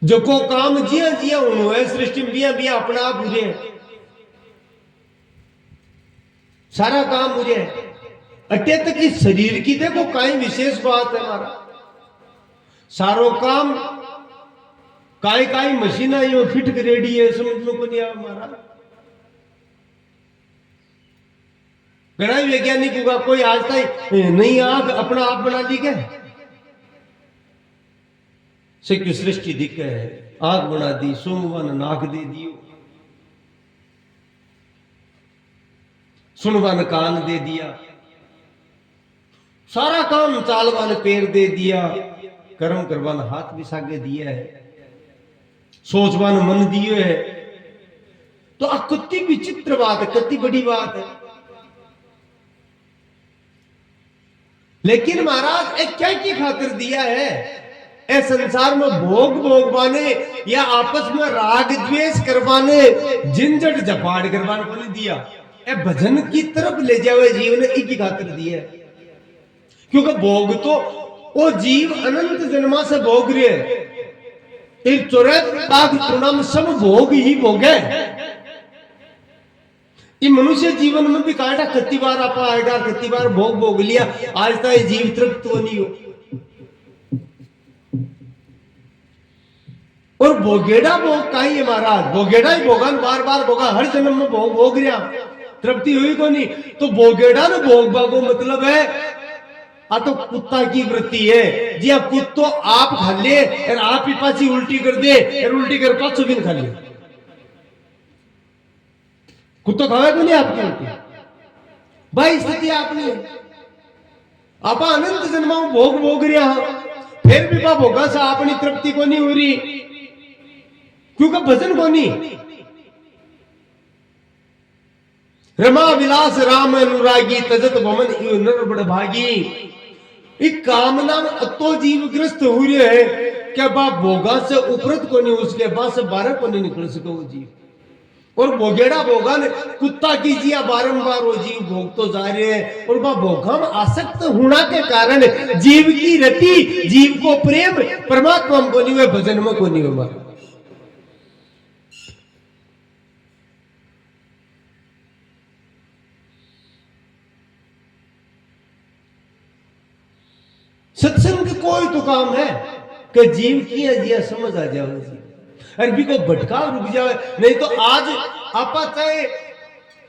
जो को काम जिया जिया उन्होंने सृष्टि में बिया बिया अपना आप बुझे सारा काम बुझे अटे तक इस शरीर की देखो कई विशेष बात है हमारा सारो काम काई काई मशीन आई फिट रेडी है समझ में को नहीं आया हमारा घना ही वैज्ञानिक होगा, कोई आज तक नई आंख अपना आप बना दी क्या? सिक्की सृष्टि दिख है, आंख बना दी, सुनवान नाक दे दियो, सुनवान कान दे दिया, सारा काम चालवान पैर दे दिया, कर्म करवान हाथ भी सागे दिया है, सोचवान मन दियो है। तो आ कितनी विचित्र बात है, कितनी बड़ी बात है। लेकिन महाराज एक क्या की खातिर दिया है? ए संसार में भोग भोगवाने या आपस में राग द्वेष करवाने, झंझट झपाड़ करवाने को नहीं दिया। ए भजन की तरफ ले जावे जीवन एक ही खातिर दिया है। क्योंकि भोग तो वो जीव अनंत जन्मा से भोग रहे हैं, 84 लाख जन्म सब भोग ही भोग है। ये मनुष्य जीवन में भी काटा कितनी बार आप आएगा, कितनी बार भोग भोग लिया, आज तक जीव तृप्त तो नहीं हो। और भोगेड़ा भोग का ही है महाराज, भोगेड़ा ही भोगन बार बार भोगा, हर जन्म में भोग भोग रहा, तृप्ति हुई को नहीं। तो भोगेड़ा ने भोग भागो मतलब है आ तो कुत्ता की वृत्ति है जी। अब कुत्तो आप खा ले और आप ही पाची उल्टी कर दे और उल्टी कर पाछो भी खा ले, कुत्तो खावे को नहीं आपकी उल्टी भाई। स्थिति आपने आप अनंत जन्मा भोग भोग रहा, फिर भी बा भोगा सा अपनी तृप्ति को नहीं हो रही, क्योंकि भजन को नहीं। रमा विलास राम अनुरागी, तजत भमन इव नर बड़ भागी। एक कामना में अतो जीव ग्रस्त हो रहे है क्या बा भोगा से उपरत को नहीं, उसके बाद से बारह को नहीं निकल सके वो जीव। और भोगेड़ा भोगा ने कुत्ता की जिया बारंबार वो जीव भोग तो जा रहे हैं। और वह भोगा में आसक्त होना के कारण जीव की रति, जीव को प्रेम परमात्मा को नहीं हुए, भजन में को नहीं हुआ। सत्संग कोई तो काम है कि जीव की जिया समझ आ जाए, अरबी को भटकाव रुक जाए। नहीं तो आज आप चाहे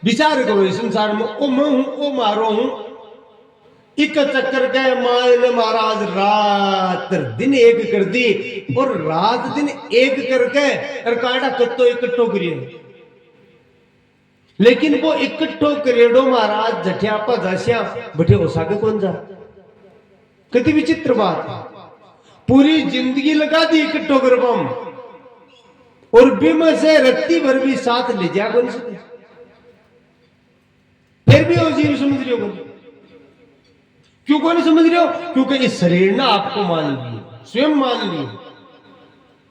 विचार करो इस संसार में, ओ मैं हूं ओ मारो हूं, एक चक्कर के माए ने महाराज रात दिन एक कर दी, और रात दिन एक करके और काटा कत्तो इकट्ठो करिए। लेकिन वो इकट्ठो करेडो महाराज जठिया पा जासिया बठे हो साके कौन जा। कितनी विचित्र बात, पूरी जिंदगी लगा दी इकट्ठो करबम और बिम से रत्ती भर भी साथ ले जा कौन सके, फिर भी वो जीव समझ रहे हो। क्यों कौन समझ रहे हो? क्योंकि इस शरीर ना आपको मान लिए, स्वयं मान लिए,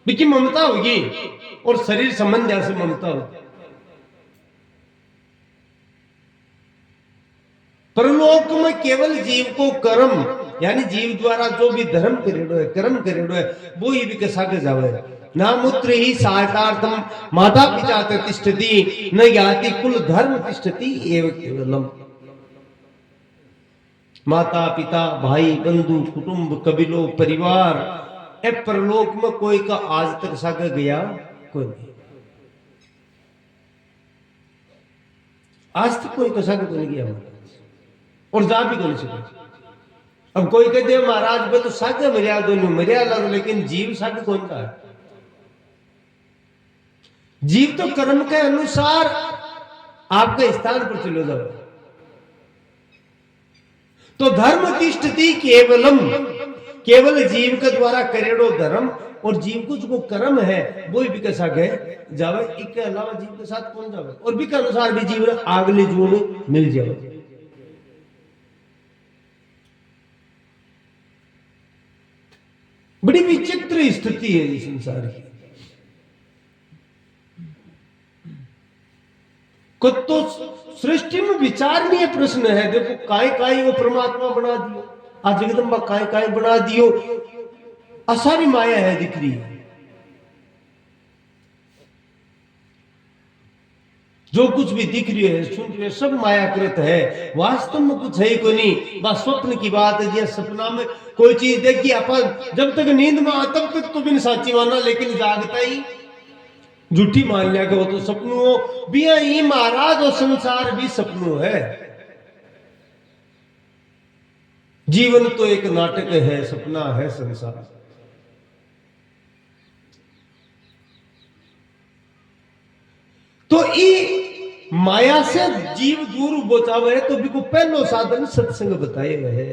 लेकिन ममता होगी और शरीर संबंध जैसे ममता होगी। परलोक में केवल जीव को कर्म, यानी जीव द्वारा जो भी धर्म करेडो है, कर्म करेडो है, वो ही भी कैसा के जावे। नामुत्र ही सहायतार्थम माता पिता तिष्ठति, न ज्ञाति कुल धर्म तिष्ठति एव केवलम। माता पिता भाई बंधु कुटुंब कबीलो परिवार, ए परलोक में कोई का आज तक सागे गया कोई नहीं, आज तक कोई का सागे को नहीं गया और जा भी नहीं सके। अब कोई कहते महाराज बे तो सागे मर्यादा नहीं मर्यादा, लेकिन जीव सागे कौन का है? जीव तो कर्म के अनुसार आपके स्थान पर चले जाओ। तो धर्म तिष्ठति केवलम, केवल जीव के द्वारा करेड़ो धर्म, और जीव को जो कर्म है वो भी कैसा गए जावे, इसके अलावा जीव के साथ कौन जावे, और भी के अनुसार भी जीव आगले जीवन मिल जावे। बड़ी विचित्र स्थिति है इस संसार की। तो सृष्टि में विचारणीय प्रश्न है। देखो काय काय वो परमात्मा बना दियो, आज जगदम्बा काय काय बना दियो, असारी माया है दिख रही है। जो कुछ भी दिख रही है सुन रही है सब मायाकृत है, वास्तव में कुछ है को नहीं, बस स्वप्न की बात है। या सपना में कोई चीज देखी अपन, जब तक नींद में आ तब तक तो बिन साची माना, लेकिन जागता ही झूठी मान लिया कि वो तो सपनों भी है। महाराज और संसार भी सपनों है। जीवन तो एक नाटक है, सपना है संसार। तो ई माया से जीव दूर बचावे तो भी को पहलो साधन सत्संग बताए है।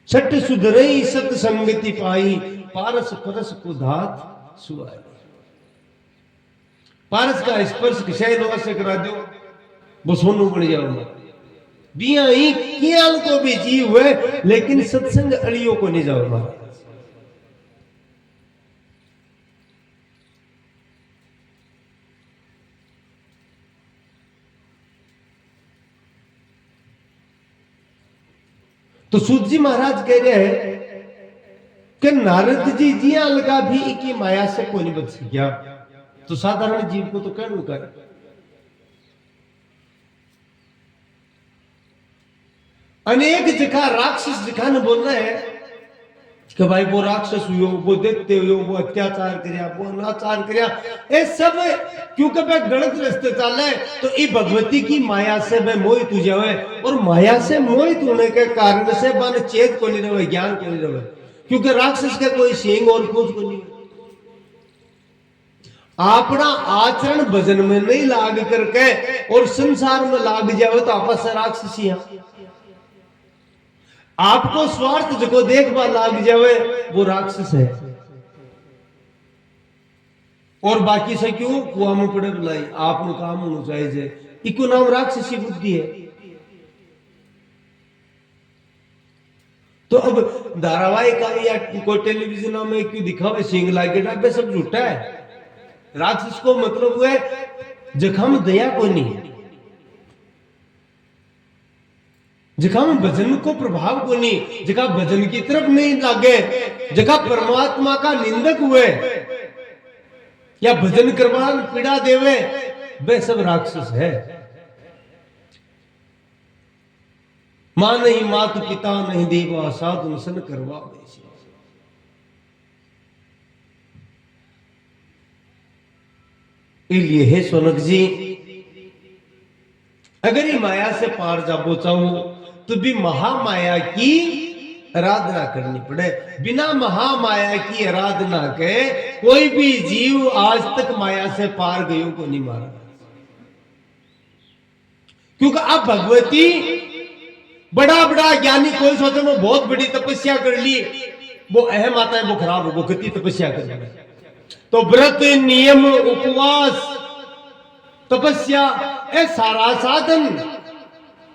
छठ सुधरई सत्संगति पाई, पारस परस को धात सुआई। पारस का स्पर्श किसे लोग से करा दो वो सोनू बन जाओ। बिया ही कियाल को भी जीव हुए, लेकिन सत्संग अड़ियों को नहीं जाओ महाराज। तो सूत जी महाराज कह रहे हैं कि नारद जी जिया लगा भी इकी माया से कोई नहीं बच गया, तो साधारण जीव को तो कहना कर। अनेक जगह राक्षस जगह ने बोल रहे हैं कि भाई वो राक्षस हुए, वो देखते हुए, वो अत्याचार करिया, वो अनाचार करिया, ये सब क्योंकि वह गलत रास्ते चल है। तो ये भगवती की माया से वह मोहित हो जाए, और माया से मोहित होने के कारण से मन चेत को नहीं रहे, ज्ञान को नहीं रहे, क्योंकि राक्षस के कोई सींग और पूंछ को नहीं। अपना आचरण भजन में नहीं लाग करके और संसार में लाग जाए तो आपस राक्षसी। आपको स्वार्थ जो देखभाल लाग जावे वो राक्षस है, और बाकी से क्यों कुआ में पड़े बुलाई आपने काम होना चाहिए, इको नाम राक्षसी बुद्धि है। तो अब धारावाहिक या कोई टेलीविजन में क्यों दिखावे सिंह लागे डाबे, सब झूठा है। राक्षस को मतलब हुआ जखम दया को नहीं, जगह में भजन को प्रभाव को नहीं, जगह भजन की तरफ नहीं लागे, जगह परमात्मा का निंदक हुए या भजन करवान पीड़ा देवे, वे सब राक्षस है। मां नहीं मात पिता नहीं देवा, साधु सन करवा। इसलिए है सोनक जी, अगर ये माया से पार जाबो चाहो तो भी महामाया की आराधना करनी पड़े। बिना महामाया की आराधना के कोई भी जीव आज तक माया से पार गयो को नहीं मारा, क्योंकि अब भगवती बड़ा बड़ा ज्ञानी कोई सोचे मैं बहुत बड़ी तपस्या कर ली, वो अहम आता है, वो खराब हो, वो गति तपस्या कर ली। तो व्रत नियम उपवास तपस्या ए सारा साधन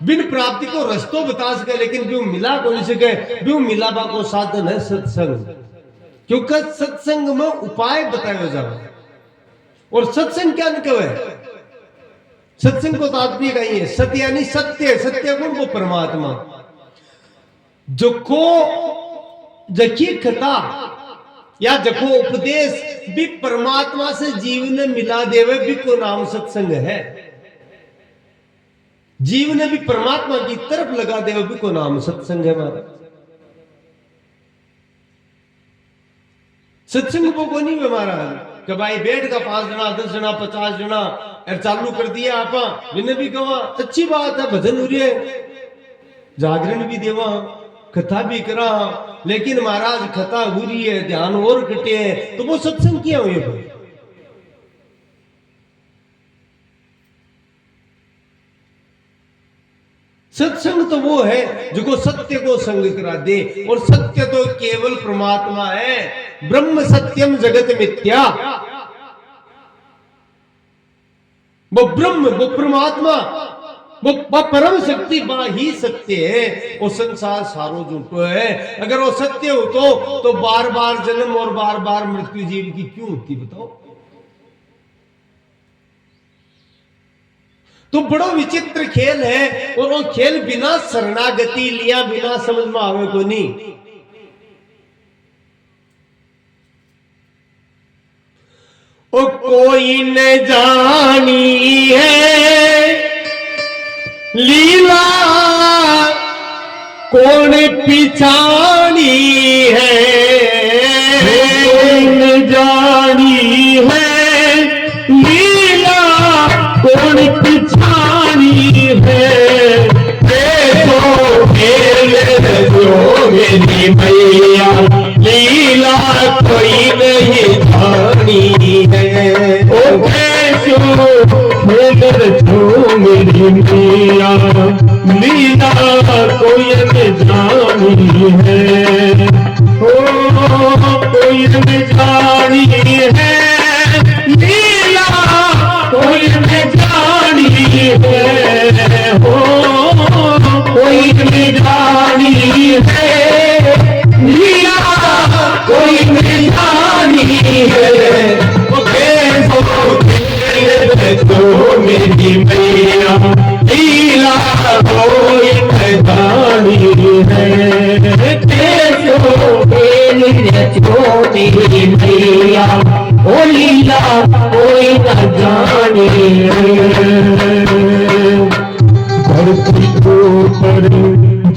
बिन प्राप्ति को रस्तो बता सके, लेकिन क्यों मिला को नहीं सके, क्यों मिलाबा को साधन है सत्संग, क्योंकि सत्संग में उपाय बताया जाए। और सत्संग क्या निकले, सत्संग को तात्पर्य का ही है सत्य, यानी सत्य, सत्य कौन को परमात्मा, जो को जकी कथा या जको उपदेश भी परमात्मा से जीव ने मिला देवे भी को नाम सत्संग है। जीव ने भी परमात्मा की तरफ लगा देवे भी को नाम सत्संग है। हमारा सत्संग को नहीं है महाराज कि भाई बैठ का 5 जना 10 जना 50 जना चालू कर दिया आप विने भी कहा अच्छी बात है, भजन हो रही है, जागरण भी देवा, कथा भी करा, लेकिन महाराज कथा हो रही है, ध्यान और कटे है, तो वो सत्संग किया हुए भाई। सत्संग तो वो है जो को सत्य को संग करा दे, और सत्य तो केवल परमात्मा है। ब्रह्म सत्यम जगत मिथ्या, वो ब्रह्म, वो परमात्मा, वो परम शक्ति बा ही सत्य है। वो संसार सारो झूठो है। अगर वो सत्य हो तो बार बार जन्म और बार बार मृत्यु जीव की क्यों होती बताओ। तो बड़ो विचित्र खेल है, और वो खेल बिना शरणागति लिया बिना समझ में आवे को नहीं। ओ कोई न जानी है लीला, कौन पिछानी है, कोई न जानी है लीला, कौन पिछानी है। मैया लीला कोई नहीं जानी है। ओ कैसो खेल रचो मेरी मैया लीला कोई न जानी है। ओ कोई न जानी है लीला कोई न जानी है। हो कोई न जानी है लीला कोई न जानी है। ओ कैसो तो मेरी मैया लीला कोई न जानी है। कैसो खेल रचो मेरी मैया ओ लीला कोई न जाने धरती ऊपर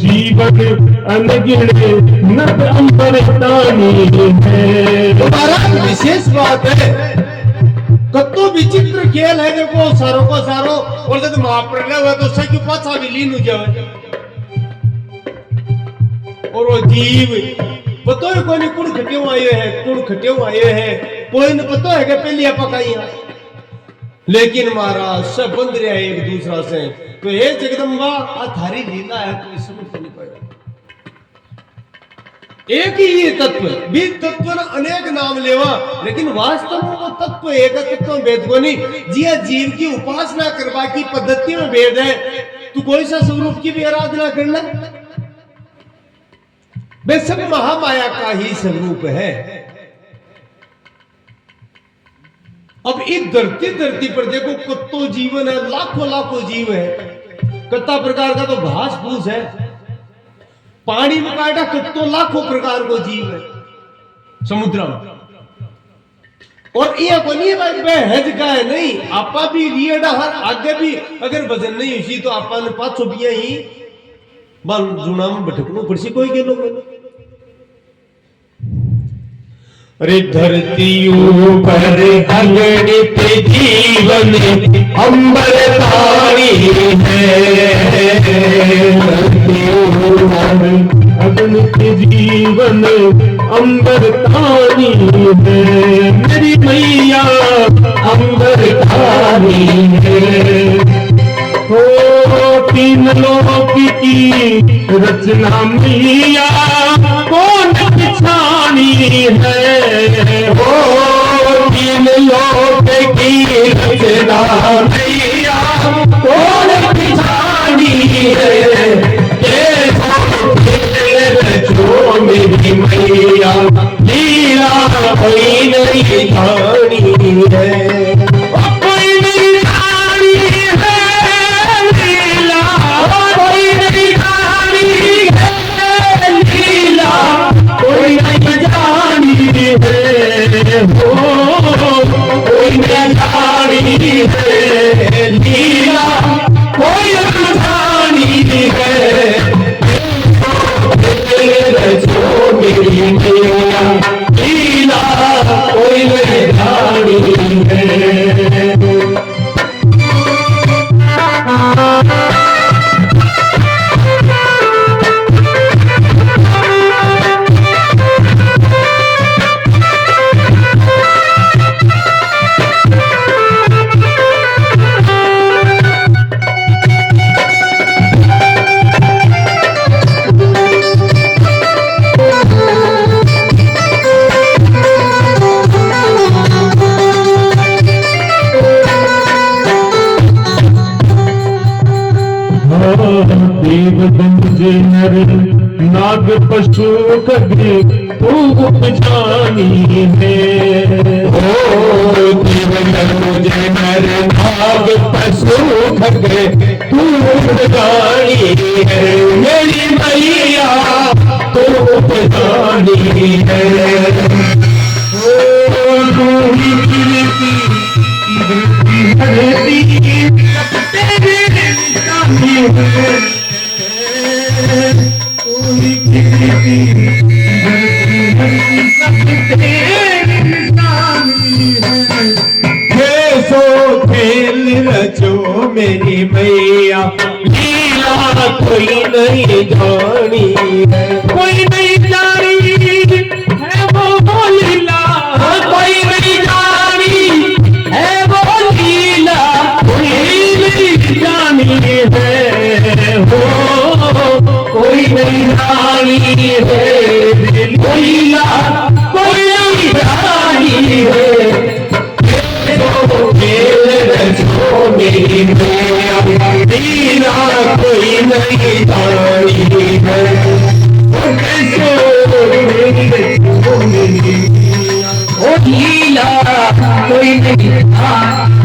जीवन अनगिने नभ अंबर तानी है। तुम्हारा विशेष बात है कतो विचित्र खेल है। देखो सारो को सारो और जब महाप्रलय हुआ तो सही पाछा भी लीन हो जाए और वो जीव पतो है कोई कुण खट्यो आए है कुण खट्यो आए है कोई न पतो है कि पहली पकाई है लेकिन महाराज सब बंद रहा एक दूसरा से। तो हे जगदम्बा आ थारी लीला है कोई समझ नहीं पाया। एक ही ये तत्व भी तत्व ना अनेक नाम लेवा लेकिन वास्तव में वो तत्व एक तत्व भेद को नहीं। जिया जीव की उपासना करवा की पद्धति में भेद है। तू कोई सा स्वरूप की भी आराधना कर ले वे सब महामाया का ही स्वरूप है। अब इस धरती पर देखो कत्तो जीवन है लाखों लाखों जीव है। कत्ता प्रकार का तो घास फूस है पानी में काटा कत्तो लाखों प्रकार को जीव है समुद्र में। और ये को नहीं भाई हज का है नहीं आपा भी रियडा हर आगे भी अगर वजन नहीं हुई तो आपा ने 500 बिया ही बाल जुना में भटकनो पड़सी कोई के लोग। अरे धरती ऊपर अगणित जीवन अंबर तारी है। धरती ऊपर अगणित जीवन अंबर तारी है। मेरी मैया अंबर तारी है। हो तीन लोक की रचना मैया कौन पिछानी है। हो तीन लोक की रचना मैया कौन पिछानी है। जो मेरी मैया लीला कोई नहीं जानी है। कोई नहीं जानी है लीला कोई नहीं जानी है लीला कोई नहीं जानी है। हो कोई नहीं जानी है लीला कोई नहीं जानी है। जो मेरी मैया लीला कोई नहीं जानी है। नर नाग पशु खगे तू उपजानी है। ओ देवनर मुझे नर नाग पशु खगे तू उपजानी है। मेरी मैया तू उपजानी है। ओ दूरी गिरती धरती तेरे निशानी है। खेल रचो मेरी मैया लीला कोई नहीं जानी है। कोई नहीं जानी नहीं रानी है, लीला कोई नहीं रानी है। तो खेल रचो मेरी मैया, लीला कोई नहीं रानी है। ओ लीला कोई नहीं रानी।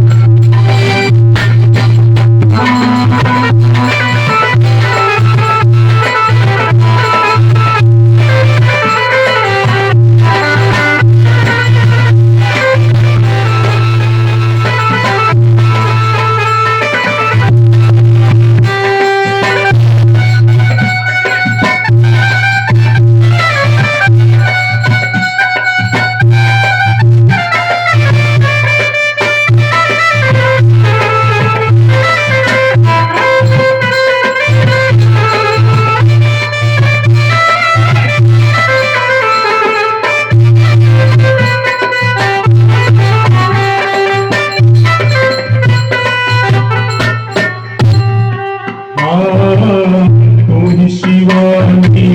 तू ही शिवानी,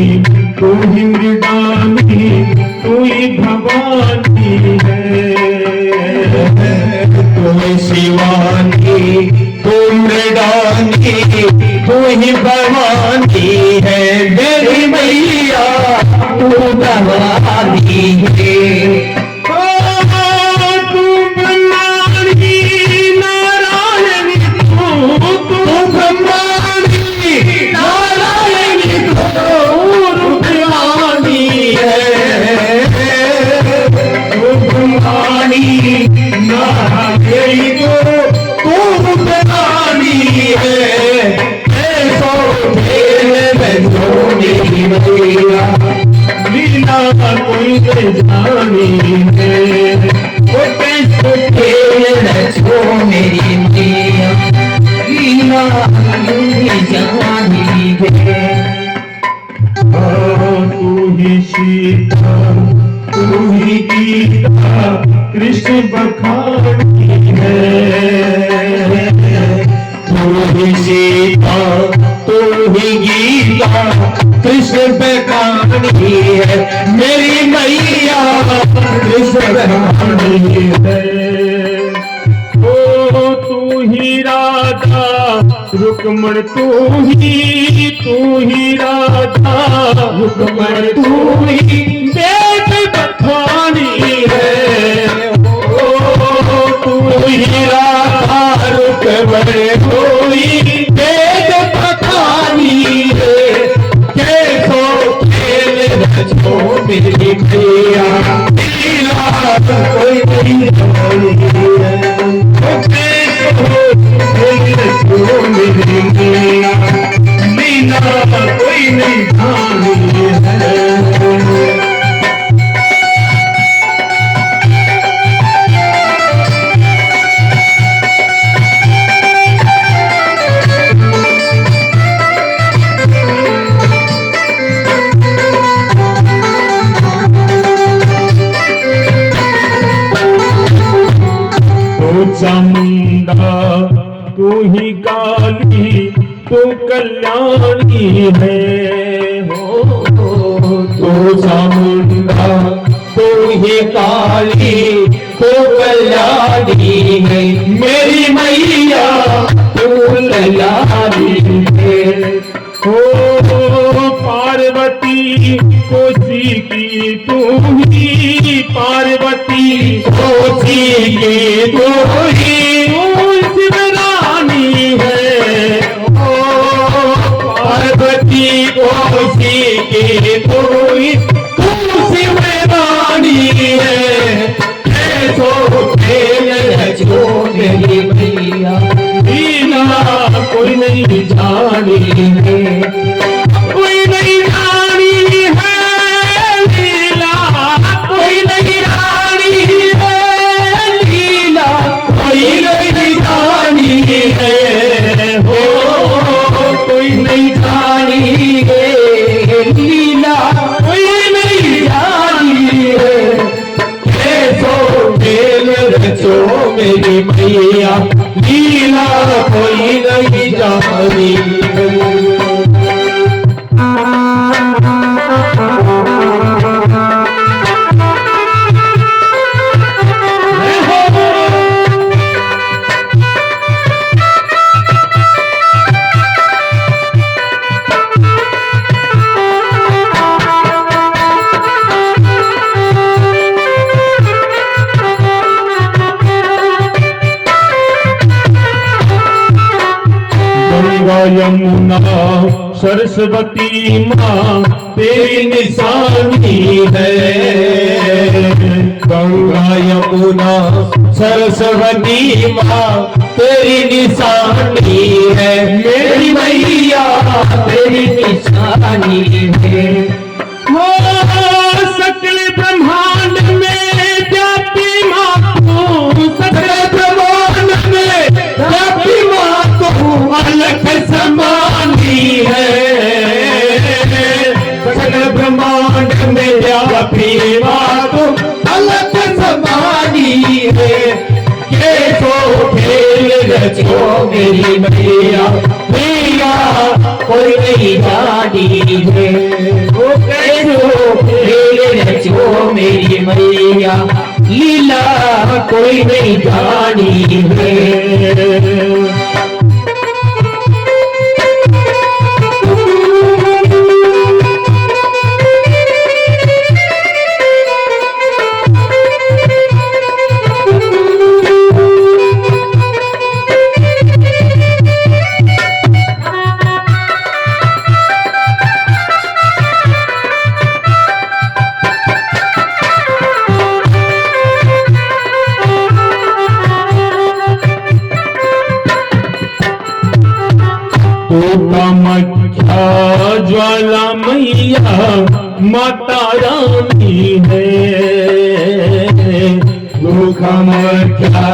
तू ही मृडानी, तू ही भवानी है। तू ही शिवानी, तू मृडानी, तू ही भवानी है। मेरी मैया तू भवानी है। लीला कोई जानी है, मेरी मैया लीला जानी है। तू ही सीता, तू ही गीता, कृष्ण बखानी है। तू ही सीता, तू ही गीता, कृष्ण बखानी है। मेरी मैया कृष्ण बखानी है। ओ तू ही राधा रुक्मण, तू ही राधा रुक्मण, तू ही बेट बखानी है। ओ तू ही राधा रुक्मण, तू ही बेट बखानी है। कैसो खेल रचो मेरी मैया, लीला कोई नहीं जानी है। लीला कोई नहीं जानी है। चामुंडा तू ही काली, तू कल्याणी है। हो तू चामुंडा तू ही काली, तू कल्याणी है। मेरी मैया तू कल्याणी है। हो पार्वती कोसी की तू ही, पार्वती कोसी की तू ही, शिवरानी है। पार्वती कोसी की तू ही, तू शिवरानी है। कैसो खेल रचो मेरी मैया, लीला कोई नहीं जानी है, कोई नहीं जानी है। लीला कोई नहीं जानी है, लीला कोई नहीं जानी है। हो कोई नहीं जानी है, लीला कोई नहीं जानी है। कैसो खेल रचो मेरी मैया, लीला कोई नहीं जानी है। यमुना सरस्वती माँ तेरी निशानी है। गंगा यमुना सरस्वती माँ तेरी निशानी है। मेरी मैया तेरी निशानी है। हो सकल ब्रह्मांड में व्यापी माँ तू, सकल ब्रह्मांड में व्यापी माँ तू अलग समानी है। सकल ब्रह्मांड में व्यापी माँ तू अलग समानी है। कैसो खेल रचो मेरी मैया, मैया कोई नहीं जानी है। वो कैसो खेल रचो मेरी मैया, लीला कोई नहीं जानी है। तू कामाख्या ज्वाला मैया माता रानी है। तू कामाख्या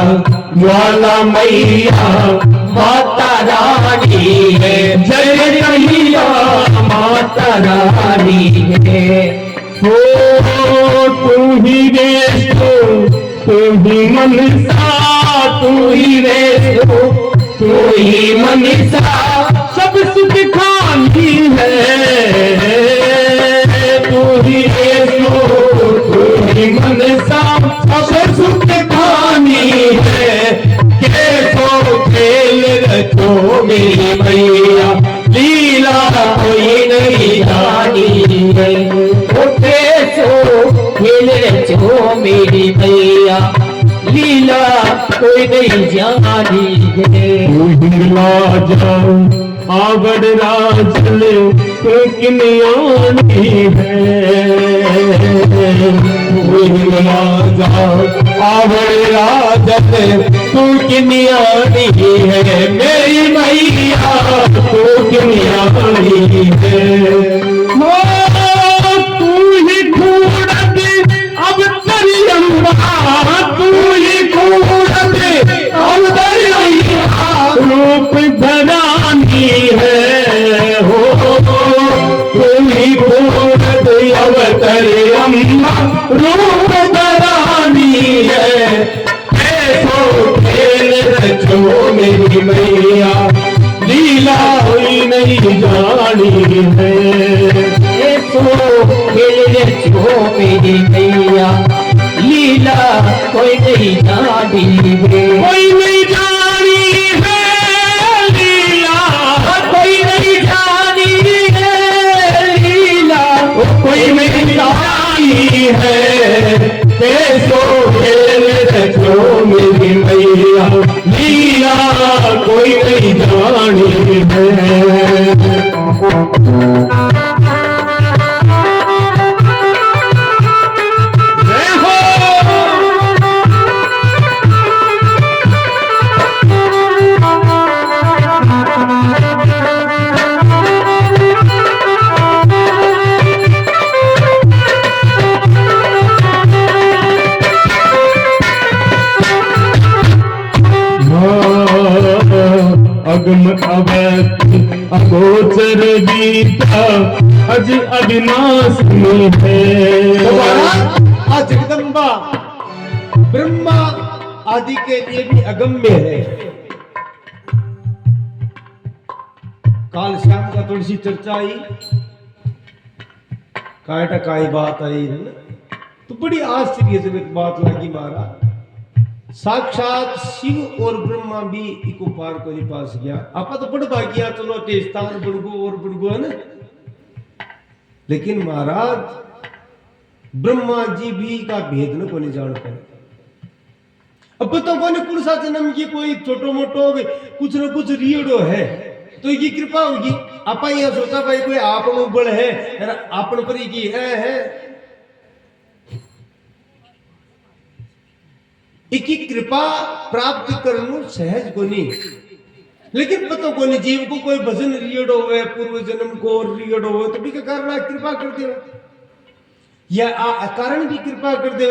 ज्वाला मैया माता रानी है, जय मैया माता रानी है। हो तू ही वेशो तू ही मनसा, तू ही वेशो तू ही मनसा, सब सुख खानी है। तू ही वेशो तू ही मनसा, सब सुख खानी है। कैसो खेल रचो मेरी मैया, लीला कोई नहीं जानी है। वो कैसो खेल रचो मेरी मैया, लीला कोई नहीं जानी है। तू हिंगला जाओ आवड़ राजल तू किनियानी है। तू हिंगला जाओ आवड़ राजल तू किनियानी है। मेरी मैया तू किनियानी है। हो तू ही ढूंढत अब करियम्बा, तू ही ढूंढत अब करियम्बा, रूप धरानी है। हो तू ही ढूंढत अब करियम्बा, रूप धरानी है। कैसो खेल रचो मेरी मैया, लीला कोई नहीं जानी है। कैसो खेल रचो मेरी मैया, लीला कोई नहीं जानी है। कोई नहीं जानी है लीला, कोई नहीं जानी है लीला, कोई नहीं जानी है। कैसो खेल रचो मेरी मैया, लीला कोई नहीं जानी है। जय हो अगम अवैध अगोचर गीता अज अविनाश में है। आज जगदम्बा ब्रह्मा आदि के लिए भी अगम्य है। काल श्याम का थोड़ी सी चर्चा आई, कायटा काय बात आई है ना, तो बड़ी आश्चर्यजनक बात लगी महाराज। साक्षात शिव और ब्रह्मा भी इको पार को नहीं पास गया। आपा तो बड़ भाग्या, चलो स्थान बड़गो और बड़गो है ना, लेकिन महाराज ब्रह्मा जी भी का भेद न को नहीं जान पाए। अब तो कोने कुल सा जन्म की कोई छोटो मोटो कुछ न कुछ रियड़ो है, तो ये कृपा होगी। आप यहाँ सोचा भाई कोई आपनो बल है आपन पर की है इकी कृपा प्राप्त करनु सहज को नहीं, लेकिन पता को नहीं जीव को कोई भजन रियड होवे पूर्व जन्म को रियड होवे तो भी के कारण कृपा करते हो या कारण भी कृपा कर दे।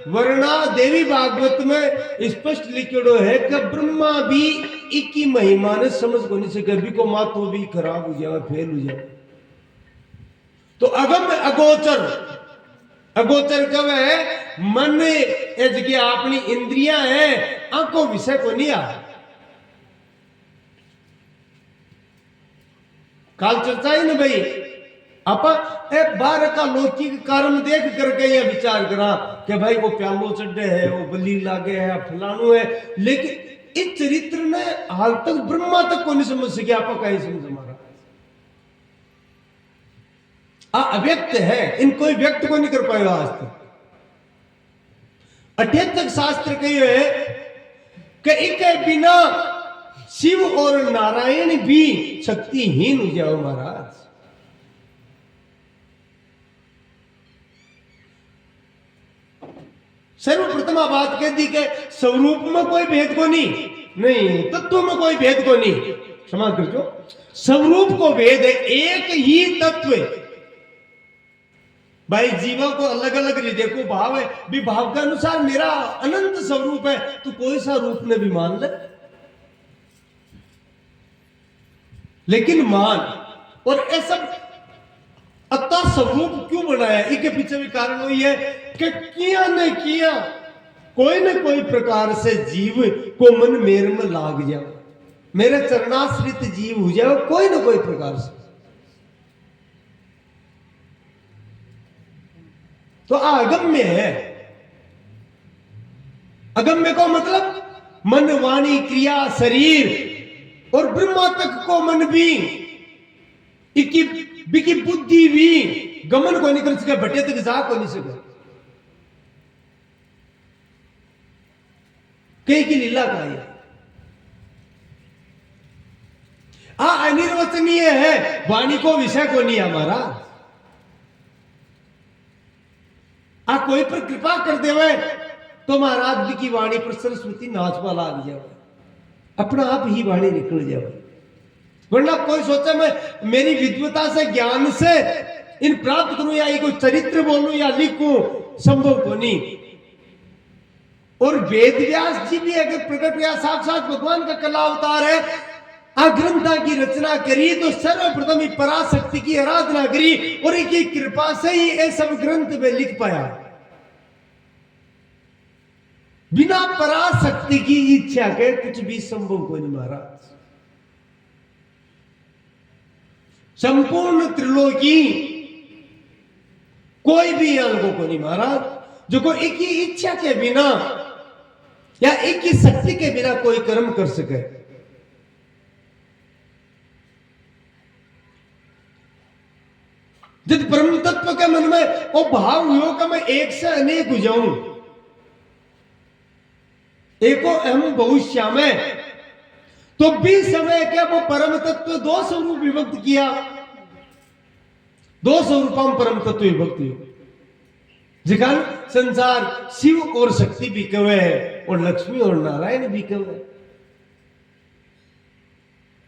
वरना देवी भागवत में स्पष्ट लिखियो है कि ब्रह्मा भी इकी महिमा ने समझ को नहीं सके, भी को मातो भी खराब हो जाए फेल हो जाए। तो अगम अगोचर अगोचर कब है मन की अपनी इंद्रियां है आंखों विषय को नहीं आ। काल चर्चा है ना भाई आप बाहर का लौकिक कर्म देख करके यह विचार करा कि भाई वो प्यालो चढ़े है वो बलि लागे है फलानु है, लेकिन इस चरित्र ने हाल तक ब्रह्मा तक को नहीं समझ सके। आप कहीं समझ हमारा अव्यक्त है, इन कोई व्यक्त को नहीं कर पाएगा आज तक। 78 शास्त्र कहे है कि इके बिना शिव और नारायण भी शक्तिहीन हो जाओ महाराज। सर्वप्रथम बात कह दी कि स्वरूप में कोई भेद को नहीं, तत्व में कोई भेद को नहीं, क्षमा कर दो, स्वरूप को भेद है, एक ही तत्व है। भाई जीवों को अलग अलग हृदय को भाव है, भी भाव के अनुसार मेरा अनंत स्वरूप है, तो कोई सा रूप ने भी मान ले, लेकिन मान और ऐसा अतः स्वरूप क्यों बनाया, इसके पीछे भी कारण वही है कि किया न किया कोई न कोई प्रकार से जीव को मन मेरे में लाग जाओ, मेरे चरणाश्रित जीव हो जाओ कोई न कोई प्रकार से। तो अगम्य है, अगम्य को मतलब मन वाणी क्रिया शरीर और ब्रह्मा तक को मन भी इकी बुद्धि भी गमन को नहीं कर सके, भट्टे तक जा को नहीं सके। कई की लीला का है अनिर्वचनीय है, वाणी को विषय को नहीं हमारा। कोई पर कृपा कर देवे तो महाराज जी की वाणी पर सरस्वती नाचवा लाग जाए, अपना आप ही वाणी निकल जाए। वरना कोई सोचे मैं मेरी विद्वता से ज्ञान से इन प्राप्त करूं या कोई चरित्र बोलूं या लिखूं, संभव को नहीं। और वेद व्यास जी भी अगर प्रकट या साक्षात भगवान का कला अवतार है, ग्रंथा की रचना करी तो सर्वप्रथम ही पराशक्ति की आराधना करी और इनकी कृपा से ही ये सब ग्रंथ में लिख पाया। बिना पराशक्ति की इच्छा के कुछ भी संभव को नहीं महाराज। संपूर्ण त्रिलोकी कोई भी अंगों को नहीं महाराज, जो को एक ही इच्छा के बिना या एक ही शक्ति के बिना कोई कर्म कर सके। जब परम तत्व के मन में वो भाव हुआ कि मैं एक से अनेक हो जाऊं, एको अहम बहुश्याम है, तो भी समय क्या वो परम तत्व दो स्वरूप विभक्त किया, दो स्वरूपम परम तत्व विभक्त हो। जिकान संसार शिव और शक्ति भी कवे है और लक्ष्मी और नारायण भी कवे,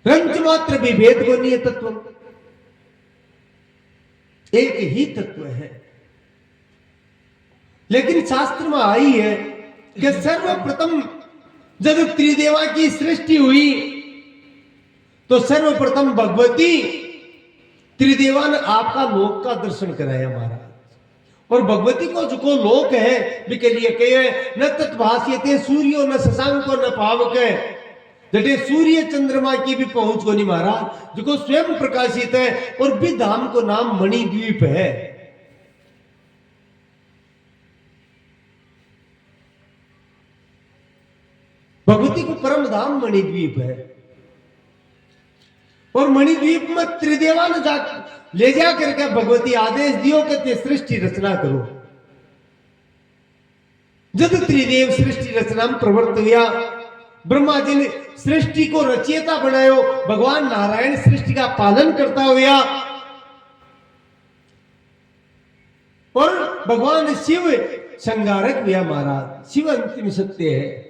रंच मात्र भी भेद को नहीं है, तत्व एक ही तत्व है। लेकिन शास्त्र में आई है कि सर्वप्रथम जब त्रिदेवा की सृष्टि हुई तो सर्वप्रथम भगवती त्रिदेवा ने आपका लोक का दर्शन कराया महाराज। और भगवती को जो को लोक है के लिए कहे न तत्भाष्यते सूर्यो न शशांको न पावक है, जटे सूर्य चंद्रमा की भी पहुंच को नहीं महाराज, जो स्वयं प्रकाशित है और भी धाम को नाम मणिद्वीप है। भगवती को परम धाम मणिद्वीप है और मणिद्वीप में त्रिदेवा ने ले जा करके भगवती आदेश दियो कि ते सृष्टि रचना करो। जब त्रिदेव सृष्टि रचना में प्रवृत्त हुआ, ब्रह्मा जी ने सृष्टि को रचयिता बनायो, भगवान नारायण सृष्टि का पालन करता हुआ और भगवान शिव संगारक हुआ महाराज। शिव अंतिम सत्य है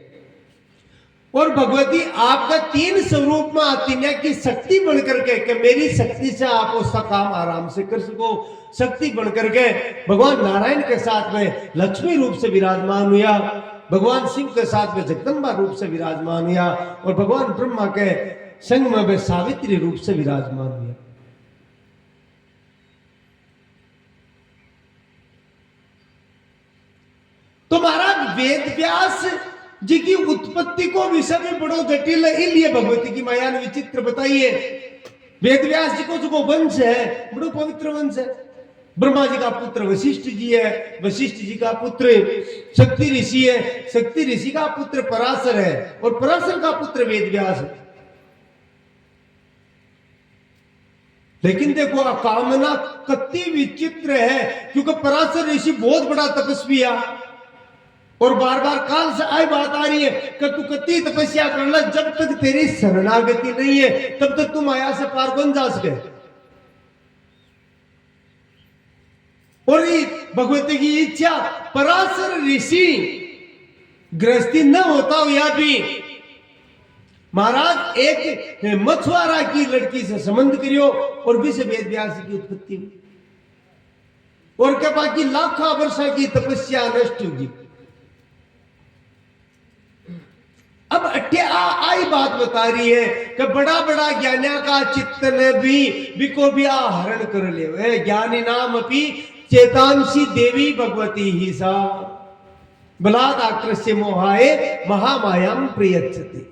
और भगवती आपका तीन स्वरूप में आती है कि शक्ति बन करके कि मेरी शक्ति से आप उसका काम आराम से कर सको। शक्ति बन करके भगवान नारायण के साथ में लक्ष्मी रूप से विराजमान हुआ, भगवान शिव के साथ में जगदम्बा रूप से विराजमान हुआ और भगवान ब्रह्मा के संग में वे सावित्री रूप से विराजमान हुआ। तो महाराज वेद व्यास जी की उत्पत्ति को विषय में बड़ो जटिल है, इसलिए भगवती की माया ने विचित्र बताइए। वेद व्यास जी को जो वंश है बड़ो पवित्र वंश है। ब्रह्मा जी का पुत्र वशिष्ठ जी है, वशिष्ठ जी का पुत्र शक्ति ऋषि है, शक्ति ऋषि का पुत्र पराशर है और पराशर का पुत्र वेद व्यास है। लेकिन देखो कामना कितनी विचित्र है, क्योंकि पराशर ऋषि बहुत बड़ा तपस्वी है और बार बार काल से आई बात आ रही है कि तू कितनी तपस्या कर ले, जब तक तेरी शरणागति नहीं है तब तक तू माया से पार कौन जा सके। और भगवती की इच्छा, पराशर ऋषि गृहस्थी न होता हुआ भी महाराज एक मछुआरा की लड़की से संबंध करियो और भी से वेद व्यास की उत्पत्ति हुई और क्या बाकी लाखों वर्षों की तपस्या नष्ट होगी। अब आई बात बता रही है कि बड़ा बड़ा ज्ञानिया का चित्तन भी आहरण कर ले, ज्ञानी नाम अपनी चेतांशी देवी भगवती ही सा बलात् आकृष्य मोहाए महामायाम प्रयच्छति।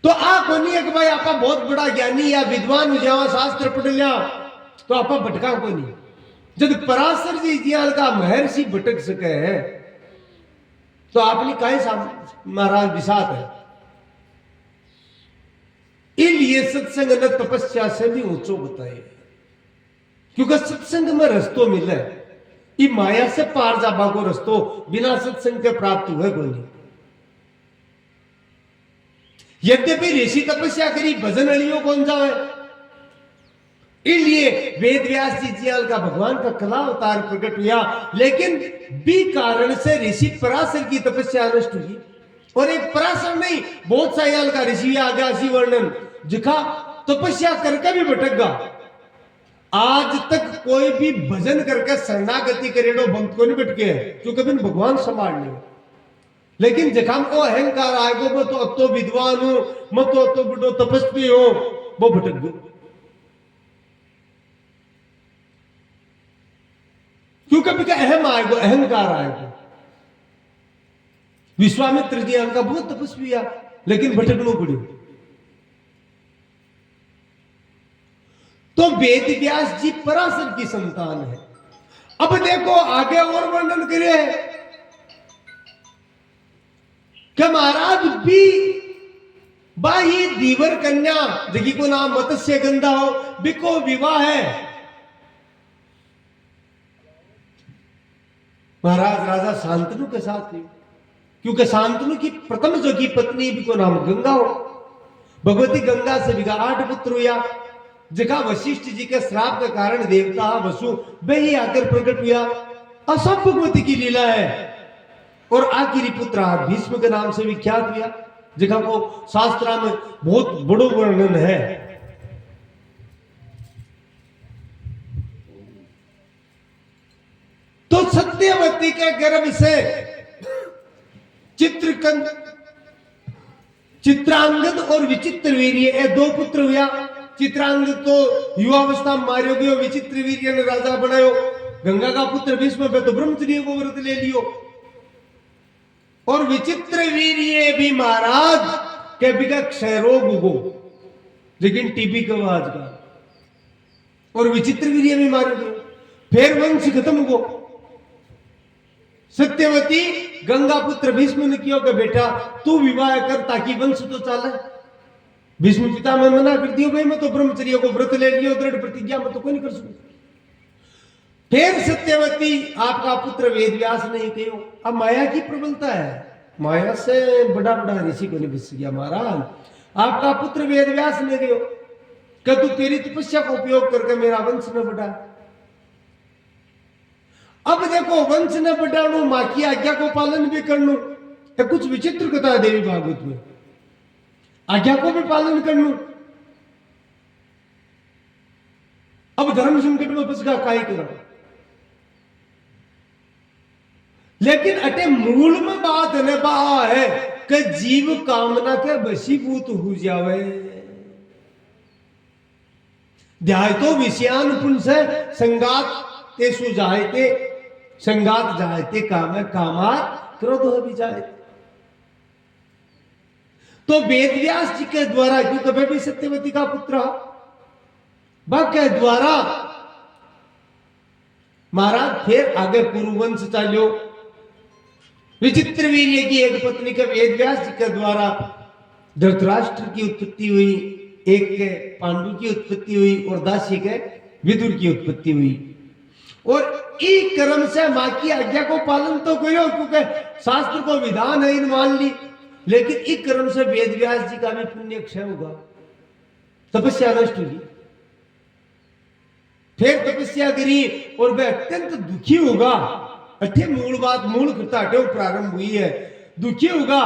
तो आप नहीं कि भाई आपा बहुत बड़ा ज्ञानी या विद्वान हो जाओ, शास्त्र पढ़ लिया तो आपा भटका को नहीं। जब पराशर जी जियाल का महर्षि भटक सके है तो आपने कहे महाराज विषाद है। इसलिए सत्संग न तपस्या से भी ऊंचो बताए, क्योंकि सत्संग में रस्तो मिले, ये माया से पार जाबा को रस्तो बिना सत्संग के प्राप्त हुए को नहीं। यद्यपि ऋषि तपस्या करी भजन अलियो कौन जाए, इसलिए वेद व्यास जी जियाल का भगवान का कला अवतार प्रकट हुआ, लेकिन भी कारण से ऋषि पराशर की तपस्या नष्ट हुई। और एक पराशर नहीं, बहुत साल का ऋषि आ गया सी वर्णन जिखा तपस्या करके भी भटक गया। आज तक कोई भी भजन करके शरणागति करेडो भक्त को नहीं भटके है, क्योंकि बिन भगवान संभाल नहीं। लेकिन जखाम को अहंकार आएगो मैं तो अतो विद्वान हूं, मैं तो अतो बड़ो तपस्वी हूं, वो भटक गयो। क्योंकि अहम आएगो, अहंकार आएगो। विश्वामित्र जी उनका बहुत तपस्वी है, लेकिन भटकनो पड़ो। तो वेद व्यास जी पराशर की संतान है। अब देखो आगे और वर्णन करे कि महाराज भी बाही दीवर कन्या जगी को नाम मत्स्य गंधा हो बिको विवाह है। महाराज राजा शांतनु के साथ हुई, क्योंकि शांतनु की प्रथम जो की पत्नी भी को नाम गंगा हो। भगवती गंगा से बिगा 8 पुत्र हुआ, जगह वशिष्ठ जी के श्राप के कारण देवता वसु वही आकर प्रकट हुआ। असब भगवती की लीला है। और आखिरी पुत्र भीष्म के नाम से विख्यात हुआ, जगह को शास्त्रा में बहुत बड़ो वर्णन है। तो सत्यवती के गर्भ से चित्रांगद और विचित्र वीर्य ये 2 पुत्र हुआ। चित्रांगद तो युवावस्था में मारियो गयो, विचित्र वीर्य ने राजा बनायो। गंगा का पुत्र भीष्म पे तो ब्रह्मचर्य को व्रत ले लियो। और विचित्र वीर्य भी महाराज के बिगा क्षय रोग उगो, लेकिन टीबी का आज का। और विचित्र वीर्य भी मारे गयो, फिर वंश खत्म हुआ। सत्यवती गंगा पुत्र भीष्म ने किया कि बेटा तू विवाह कर ताकि वंश तो चले। भीष्म पिता में मना कर दियो, भाई मैं तो ब्रह्मचर्य को व्रत ले लियो, दृढ़ प्रतिज्ञा मैं तो कोई नहीं कर सकूं। फिर सत्यवती आपका पुत्र वेद व्यास नहीं कहो। अब माया की प्रबलता है, माया से बड़ा बड़ा ऋषि को नहीं बच गया महाराज। आपका पुत्र वेद व्यास ले गयो कि तू तेरी तपस्या का उपयोग करके मेरा वंश न बढ़ा। अब देखो वंश न बढ़ाणु, मां की आज्ञा को पालन भी करनु, तो कुछ विचित्र कथा है देवी भागवत में। आज्ञा को भी पालन करनु, अब धर्म संकट में फंस गया, काई करा। लेकिन अटे मूल में बात ने बा है कि जीव कामना के वशीभूत हो जावे। ध्याय तो विषयानुकूल से संगात ते सुजायते, संगात जायते काम कामात क्रोध भी जाए। तो वेद व्यास जी के द्वारा, क्योंकि वह भी सत्यवती का पुत्र के द्वारा महाराज फिर आगे कुरुवंश चाल्यो। विचित्र वीर्य की एक पत्नी के वेद व्यास जी के द्वारा धृतराष्ट्र की उत्पत्ति हुई, एक के पांडु की उत्पत्ति हुई और दासी के विदुर की उत्पत्ति हुई। और इस क्रम से मां की आज्ञा को पालन तो करो, क्योंकि शास्त्र को विधान है मान ली, लेकिन इस क्रम से वेद व्यास जी का भी पुण्य क्षय होगा, तपस्या नष्ट होगी। फिर तपस्या करी और वह अत्यंत दुखी होगा। अठे मूल बात, मूल कथा अठे प्रारंभ हुई है। दुखी होगा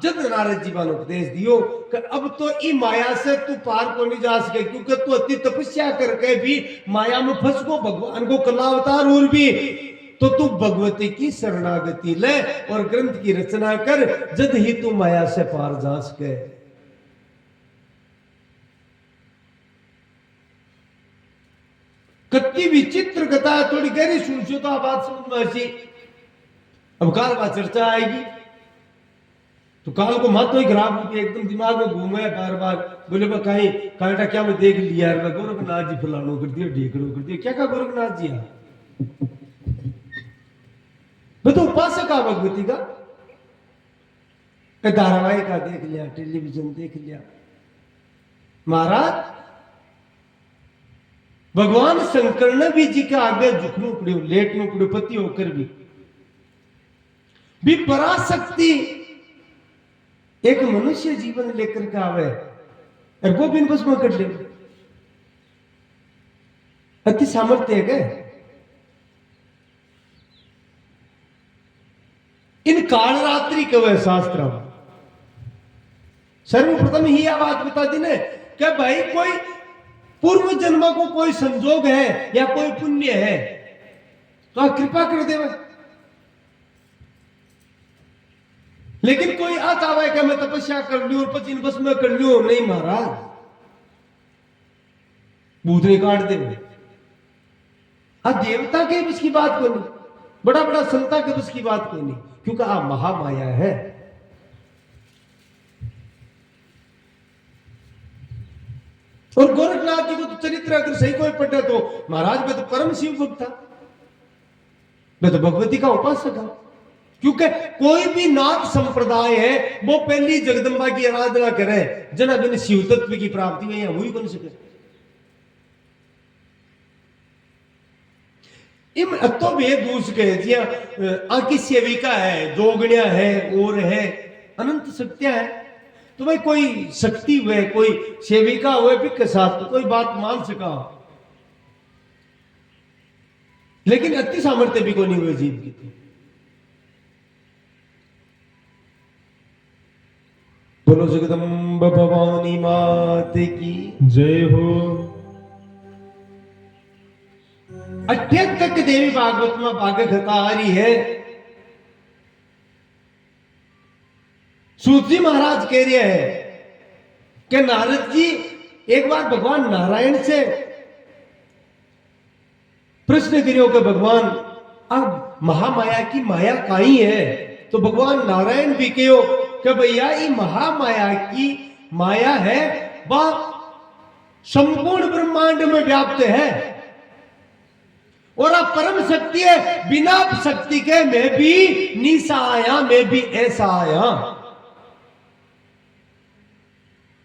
जब नारद जी ने उपदेश दियो कि अब तो ई माया से तू पार को नहीं जा सके, क्योंकि तू अति तपस्या करके भी माया में फंस को भगवान को कला अवतार और भी, तो तू भगवती की शरणागति ले और ग्रंथ की रचना कर, जद ही तू माया से पार जा सके। कत्ती विचित्र कथा है, थोड़ी गहरी सुनशो तो बात समझ में आसी। अब काल बात चर्चा आएगी तो काल को मत ही खराब एकदम दिमाग में घूमे बार बार, बोले बा कहीं कांटा क्या मैं देख लिया यार, गोरखनाथ जी फलानो कर दिया, ढेकड़ो कर दिया, क्या क्या गोरखनाथ जी है मैं तो उपासक आ भगवती का, धारावाहिक का देख लिया, टेलीविजन देख लिया। महाराज भगवान शंकर ने भी जी के आगे झुकनू पड़ो, लेटनू पड़ो, पति होकर भी पराशक्ति एक मनुष्य जीवन लेकर के आवे और वो बिन बस में कर ले, अति सामर्थ्य है क्या? इन कालरात्रि कवे शास्त्र सर्वप्रथम ही यह बात बता दी ने कि भाई कोई पूर्व जन्म को कोई संजोग है या कोई पुण्य है तो आप कृपा कर दे। लेकिन कोई आता है कि मैं तपस्या कर लू और पचिन बस में कर लू, नहीं महाराज, भूतने काट दे। देवता के बस की बात को नहीं, बड़ा बड़ा संता के बस की बात को नहीं, क्योंकि आप महामाया है। और गोरखनाथ जी को तो चरित्र अगर सही कोई पढ़े तो महाराज मैं तो परम शिव भक्त था, मैं तो भगवती का उपासक था। क्योंकि कोई भी नाथ संप्रदाय है वो पहली जगदम्बा की आराधना करे, जना बिन शिव तत्व की प्राप्ति में या हुई कौन सके। इम तो भेद दूस के जिया आकी सेविका है, जोगण्या है और है, अनंत शक्तियां है। तो भाई कोई शक्ति हुए, कोई सेविका हुए भी के साथ तो कोई बात मान सका, लेकिन अति सामर्थ्य भी को नहीं हुए जीव की। थी बोलो जगदम्ब भवानी मात की जय हो। अठ्यत्तक देवी भागवत में भाग कथा आ रही है। सूत जी महाराज कह रहे हैं कि नारद जी एक बार भगवान नारायण से प्रश्न करियो कि भगवान अब महामाया की माया काई है, तो भगवान नारायण भी कहो कि भैया ये महामाया की माया है वह संपूर्ण ब्रह्मांड में व्याप्त है और अब परम शक्ति है, बिना शक्ति के मैं भी नीसा आया, मैं भी ऐसा आया।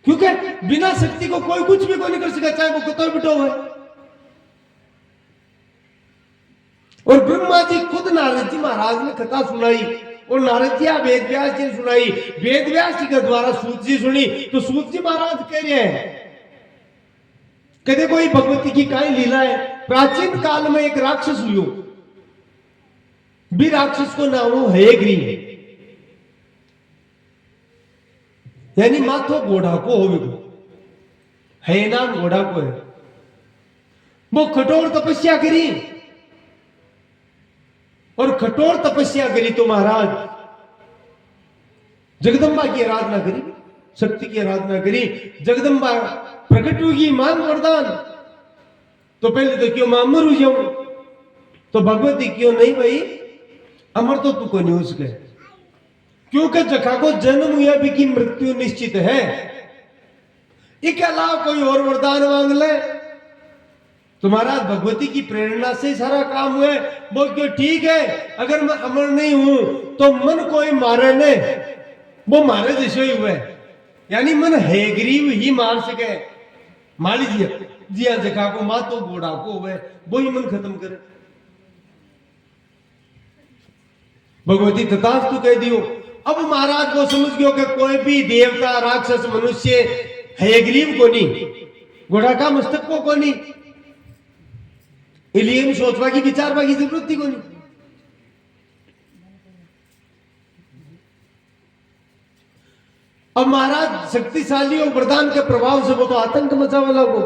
क्योंकि बिना शक्ति को कोई कुछ भी कोई नहीं कर सका, चाहे वो कुत्ता बिठो है। और ब्रह्मा जी खुद नारद जी महाराज ने कथा सुनाई और नारद जी वेद व्यास जी ने सुनाई। वेद व्यास जी के द्वारा सूत जी सुनी तो सूत जी महाराज कह रहे हैं, कहते कोई भगवती की काई लीला है। प्राचीन काल में एक राक्षस हुई, भी राक्षस को नाम हो हयग्रीव, यानी माथो घोड़ा को हो, है नाम घोड़ा को है। वो कठोर तपस्या करी, और कठोर तपस्या करी तो महाराज जगदम्बा की आराधना करी, शक्ति की आराधना करी। जगदम्बा प्रकट होगी, मांग वरदान। तो पहले तो क्यों मैं अमर हो जाऊं, तो भगवती क्यों नहीं भाई, अमर तो तू को नहीं हो सके, क्योंकि जखा को जन्म हुआ भी की मृत्यु निश्चित है। इसके अलावा कोई और वरदान मांग ले तो महाराज भगवती की प्रेरणा से सारा काम हुए। बोल क्यों ठीक है, अगर मैं अमर नहीं हूं तो मन कोई मारे ने, वो मारे जैसे ही हुए, यानी मन हयग्रीव ही मार सके। मान लीजिए जिया जगह को माँ तो घोड़ा को हुए, वो ही मन खत्म करे। भगवती तथास्तु कह दियो। अब महाराज को समझ गयो कि कोई भी देवता राक्षस मनुष्य हयग्रीव को नहीं, घोड़ा का मस्तक को नहीं, इसलिए सोचवा की विचारवा की जरूरत थी को नहीं। अब महाराज शक्तिशाली और वरदान के प्रभाव से वो तो आतंक मचा वाला को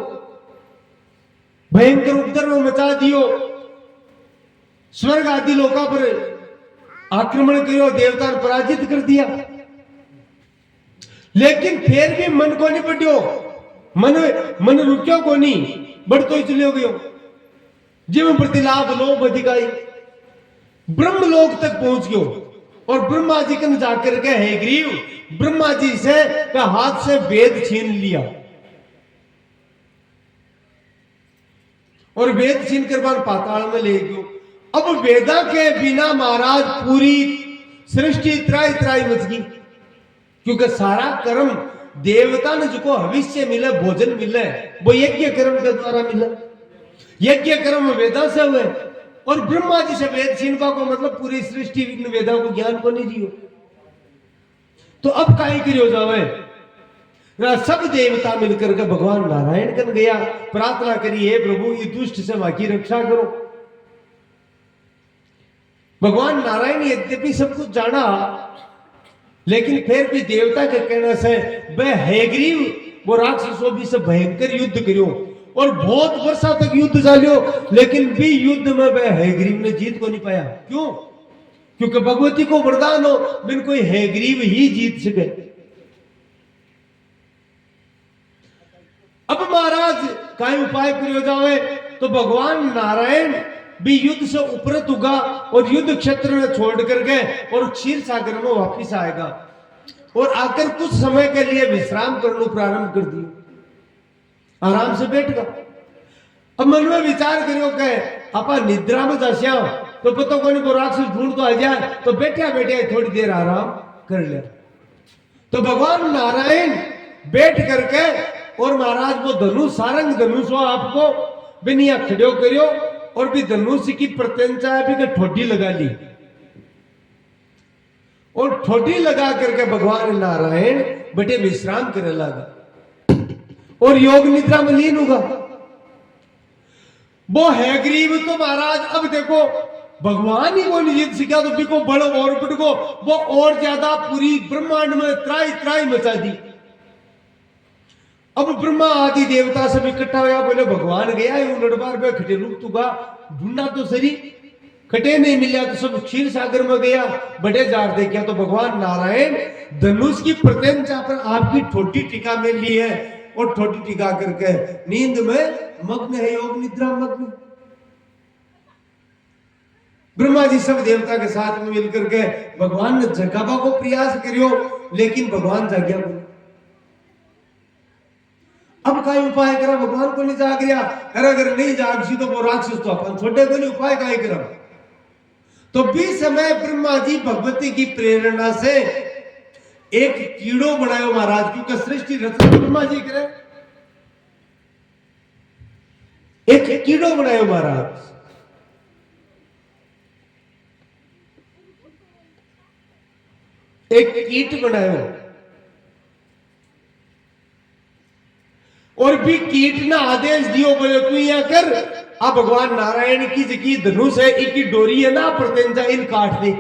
भयंकर उपद्रव मचा दियो, स्वर्ग आदि लोका पर आक्रमण करो, देवता ने पराजित कर दिया। लेकिन फिर भी मन को नहीं बढ़ियो, मन रुक्यो को नहीं, बढ़तो ही चले गयो। जीव प्रतिलाभ लोभ अधिकाई ब्रह्मलोक तक पहुंच गयो, और ब्रह्मा जी के जाकर के हयग्रीव ब्रह्मा जी से का हाथ से वेद छीन लिया, और वेद छीन कर पाताल में ले गयो। अब वेदा के बिना महाराज पूरी सृष्टि त्राई त्राई मच गई, क्योंकि सारा कर्म देवता ने जो भविष्य मिले, भोजन मिले, वो यज्ञ कर्म के द्वारा मिला। यज्ञ कर्म वेदा से हुए, और ब्रह्मा जी से वेद छीनवा को मतलब पूरी सृष्टि वेदा को ज्ञान को नहीं दियो। तो अब काई करियो जावे, सब देवता मिलकर के भगवान नारायण कन गया, प्रार्थना करी हे प्रभु ये दुष्ट से मां की रक्षा करो। भगवान नारायण यद्यपि सब कुछ जाना, लेकिन फिर भी देवता के कहने से वह हयग्रीव वो राक्षसों भी से भयंकर युद्ध करियो, और बहुत वर्षा तक युद्ध चालियो, लेकिन भी युद्ध में वह हयग्रीव ने जीत को नहीं पाया। क्यों? क्योंकि भगवती को वरदान हो बिन कोई हयग्रीव ही जीत सके। अब महाराज कई उपाय करियो जावे, तो भगवान नारायण भी युद्ध से उपरत होगा, और युद्ध क्षेत्र में छोड़ करके और क्षीर सागर में वापिस आएगा, और आकर कुछ समय के लिए विश्राम करना प्रारंभ कर दिया, आराम से बैठगा। अब मन में विचार करियो के आपा निद्रा में जास्या तो पता को नहीं, राक्षस ढूंढ तो आ जाए, तो बैठा बैठे थोड़ी देर आराम कर ले। तो भगवान नारायण बैठ करके, और महाराज वो धनुष सारंग धनुष हो आपको बिनिया खड़ो करियो, और भी धनुष की प्रत्यंचा है भी ठोडी लगा ली, और ठोडी लगा करके भगवान नारायण बटे विश्राम करे लगा, और योग निद्रा में लीन होगा। वो हयग्रीव तो महाराज अब देखो भगवान ही वो जीत सीखा, तो बिको बड़ो और बिको वो और ज्यादा पूरी ब्रह्मांड में त्राई त्राई मचा दी। अब ब्रह्मा आदि देवता सब इकट्ठा होया, बोले भगवान गया लड़बार में खटे रूप तुगा ढूंढा तो सरी, खटे नहीं मिला तो सब क्षीर सागर में गया, बड़े जार देखा तो भगवान नारायण धनुष की प्रत्यंचा पर आपकी ठोटी टीका में ली है, और ठोटी टीका करके नींद में मग्न है, योग निद्रा मग्न। ब्रह्मा जी सब देवता के साथ में मिलकर के भगवान ने जगावा को प्रयास करियो, लेकिन भगवान जाग्या बोले। अब का उपाय करा, भगवान को नहीं जाग गया, अगर नहीं जाग सी तो वो राक्षस तो अपन छोटे को नहीं, उपाय का करा। तो बीच समय ब्रह्मा जी भगवती की प्रेरणा से एक कीड़ो बनायो महाराज, क्योंकि सृष्टि रचना ब्रह्मा जी करे, एक कीड़ो बनायो महाराज। एक कीट बनायो और भी कीट ना आदेश दियो बोले तू यहाँ कर, अब भगवान नारायण की जकी धनुष है इनकी डोरी है ना प्रत्यंजा इन काट दे।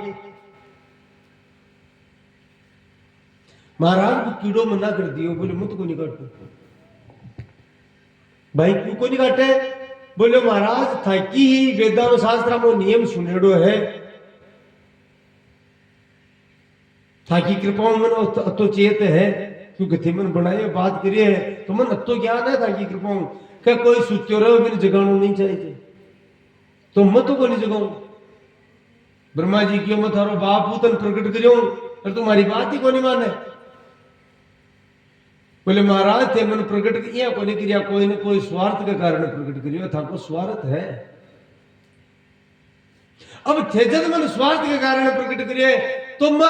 महाराज को कीड़ो मना कर दियो, बोले मुझ को नहीं काटू। भाई क्यों को नहीं काटे? बोले महाराज था कि ही वेदांत शास्त्र में नियम सुनेड़ो है, था कि कृपा मन अतो चेत है, क्योंकि थे मन बनाए बात करिए है तो मन अतो ज्ञान है था कि कृपा क्या कोई सुत्यो रहो बिन जगानो नहीं चाहिए तो मत को नहीं जगाऊं। ब्रह्मा जी क्यों मत थारो बाप पूतन प्रकट करियो और तुम्हारी बात ही को नहीं माने। बोले महाराज थे मन प्रकट किया को नहीं किया, कोई न कोई स्वार्थ के कारण प्रकट करियो, था को स्वार्थ है। अब थे जब मन स्वार्थ के कारण प्रकट करिए तो मैं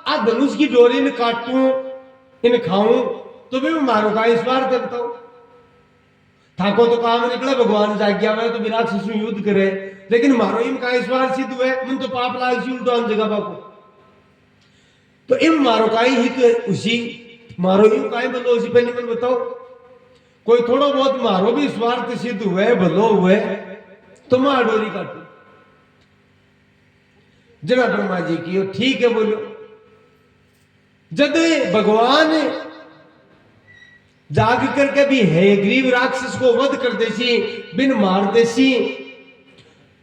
आ धनुष की डोरी ने काटूं इन खाऊं तो भी मारो का स्वार्थ है बताओ। थाको तो काम निकला भगवान जाग्ञा में तो विराट शिशु युद्ध करे, लेकिन मारो इम का स्वार्थ सिद्ध हुए मन तो पाप लाग सी उल्टो जगह बाको तो इम मारो का हित उसी मारो इम का बोलो उसी पहले मन बताओ। कोई थोड़ा बहुत मारो भी स्वार्थ सिद्ध हुए भलो हुए तो मां डोरी काटो। जना ब्रह्मा जी की ठीक है बोलो। जब भगवान जाग करके भी है ग्रीव राक्षस को वध कर देसी बिन मार देसी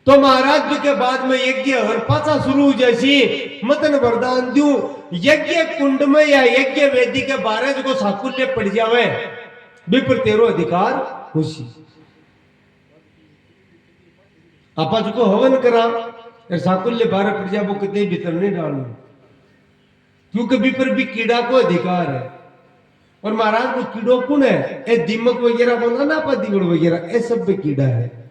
तो महाराज जी के बाद में यज्ञ और पाचा शुरू जैसी मतन वरदान दूं यज्ञ कुंड में या यज्ञ वेदी के बारे जो साकुल्य पड़ जावे विप्र तेरो अधिकार खुशी आपा जो हवन करा साकुल्य बारे पड़ जा वो कितने भीतर नहीं डालना, क्योंकि विप्र भी कीड़ा को अधिकार है। और महाराज वो कीड़ो कौन है? ए दिमक वगैरह बोला ना, आपा दिगड़ वगैरह, ए सब भी कीड़ा है।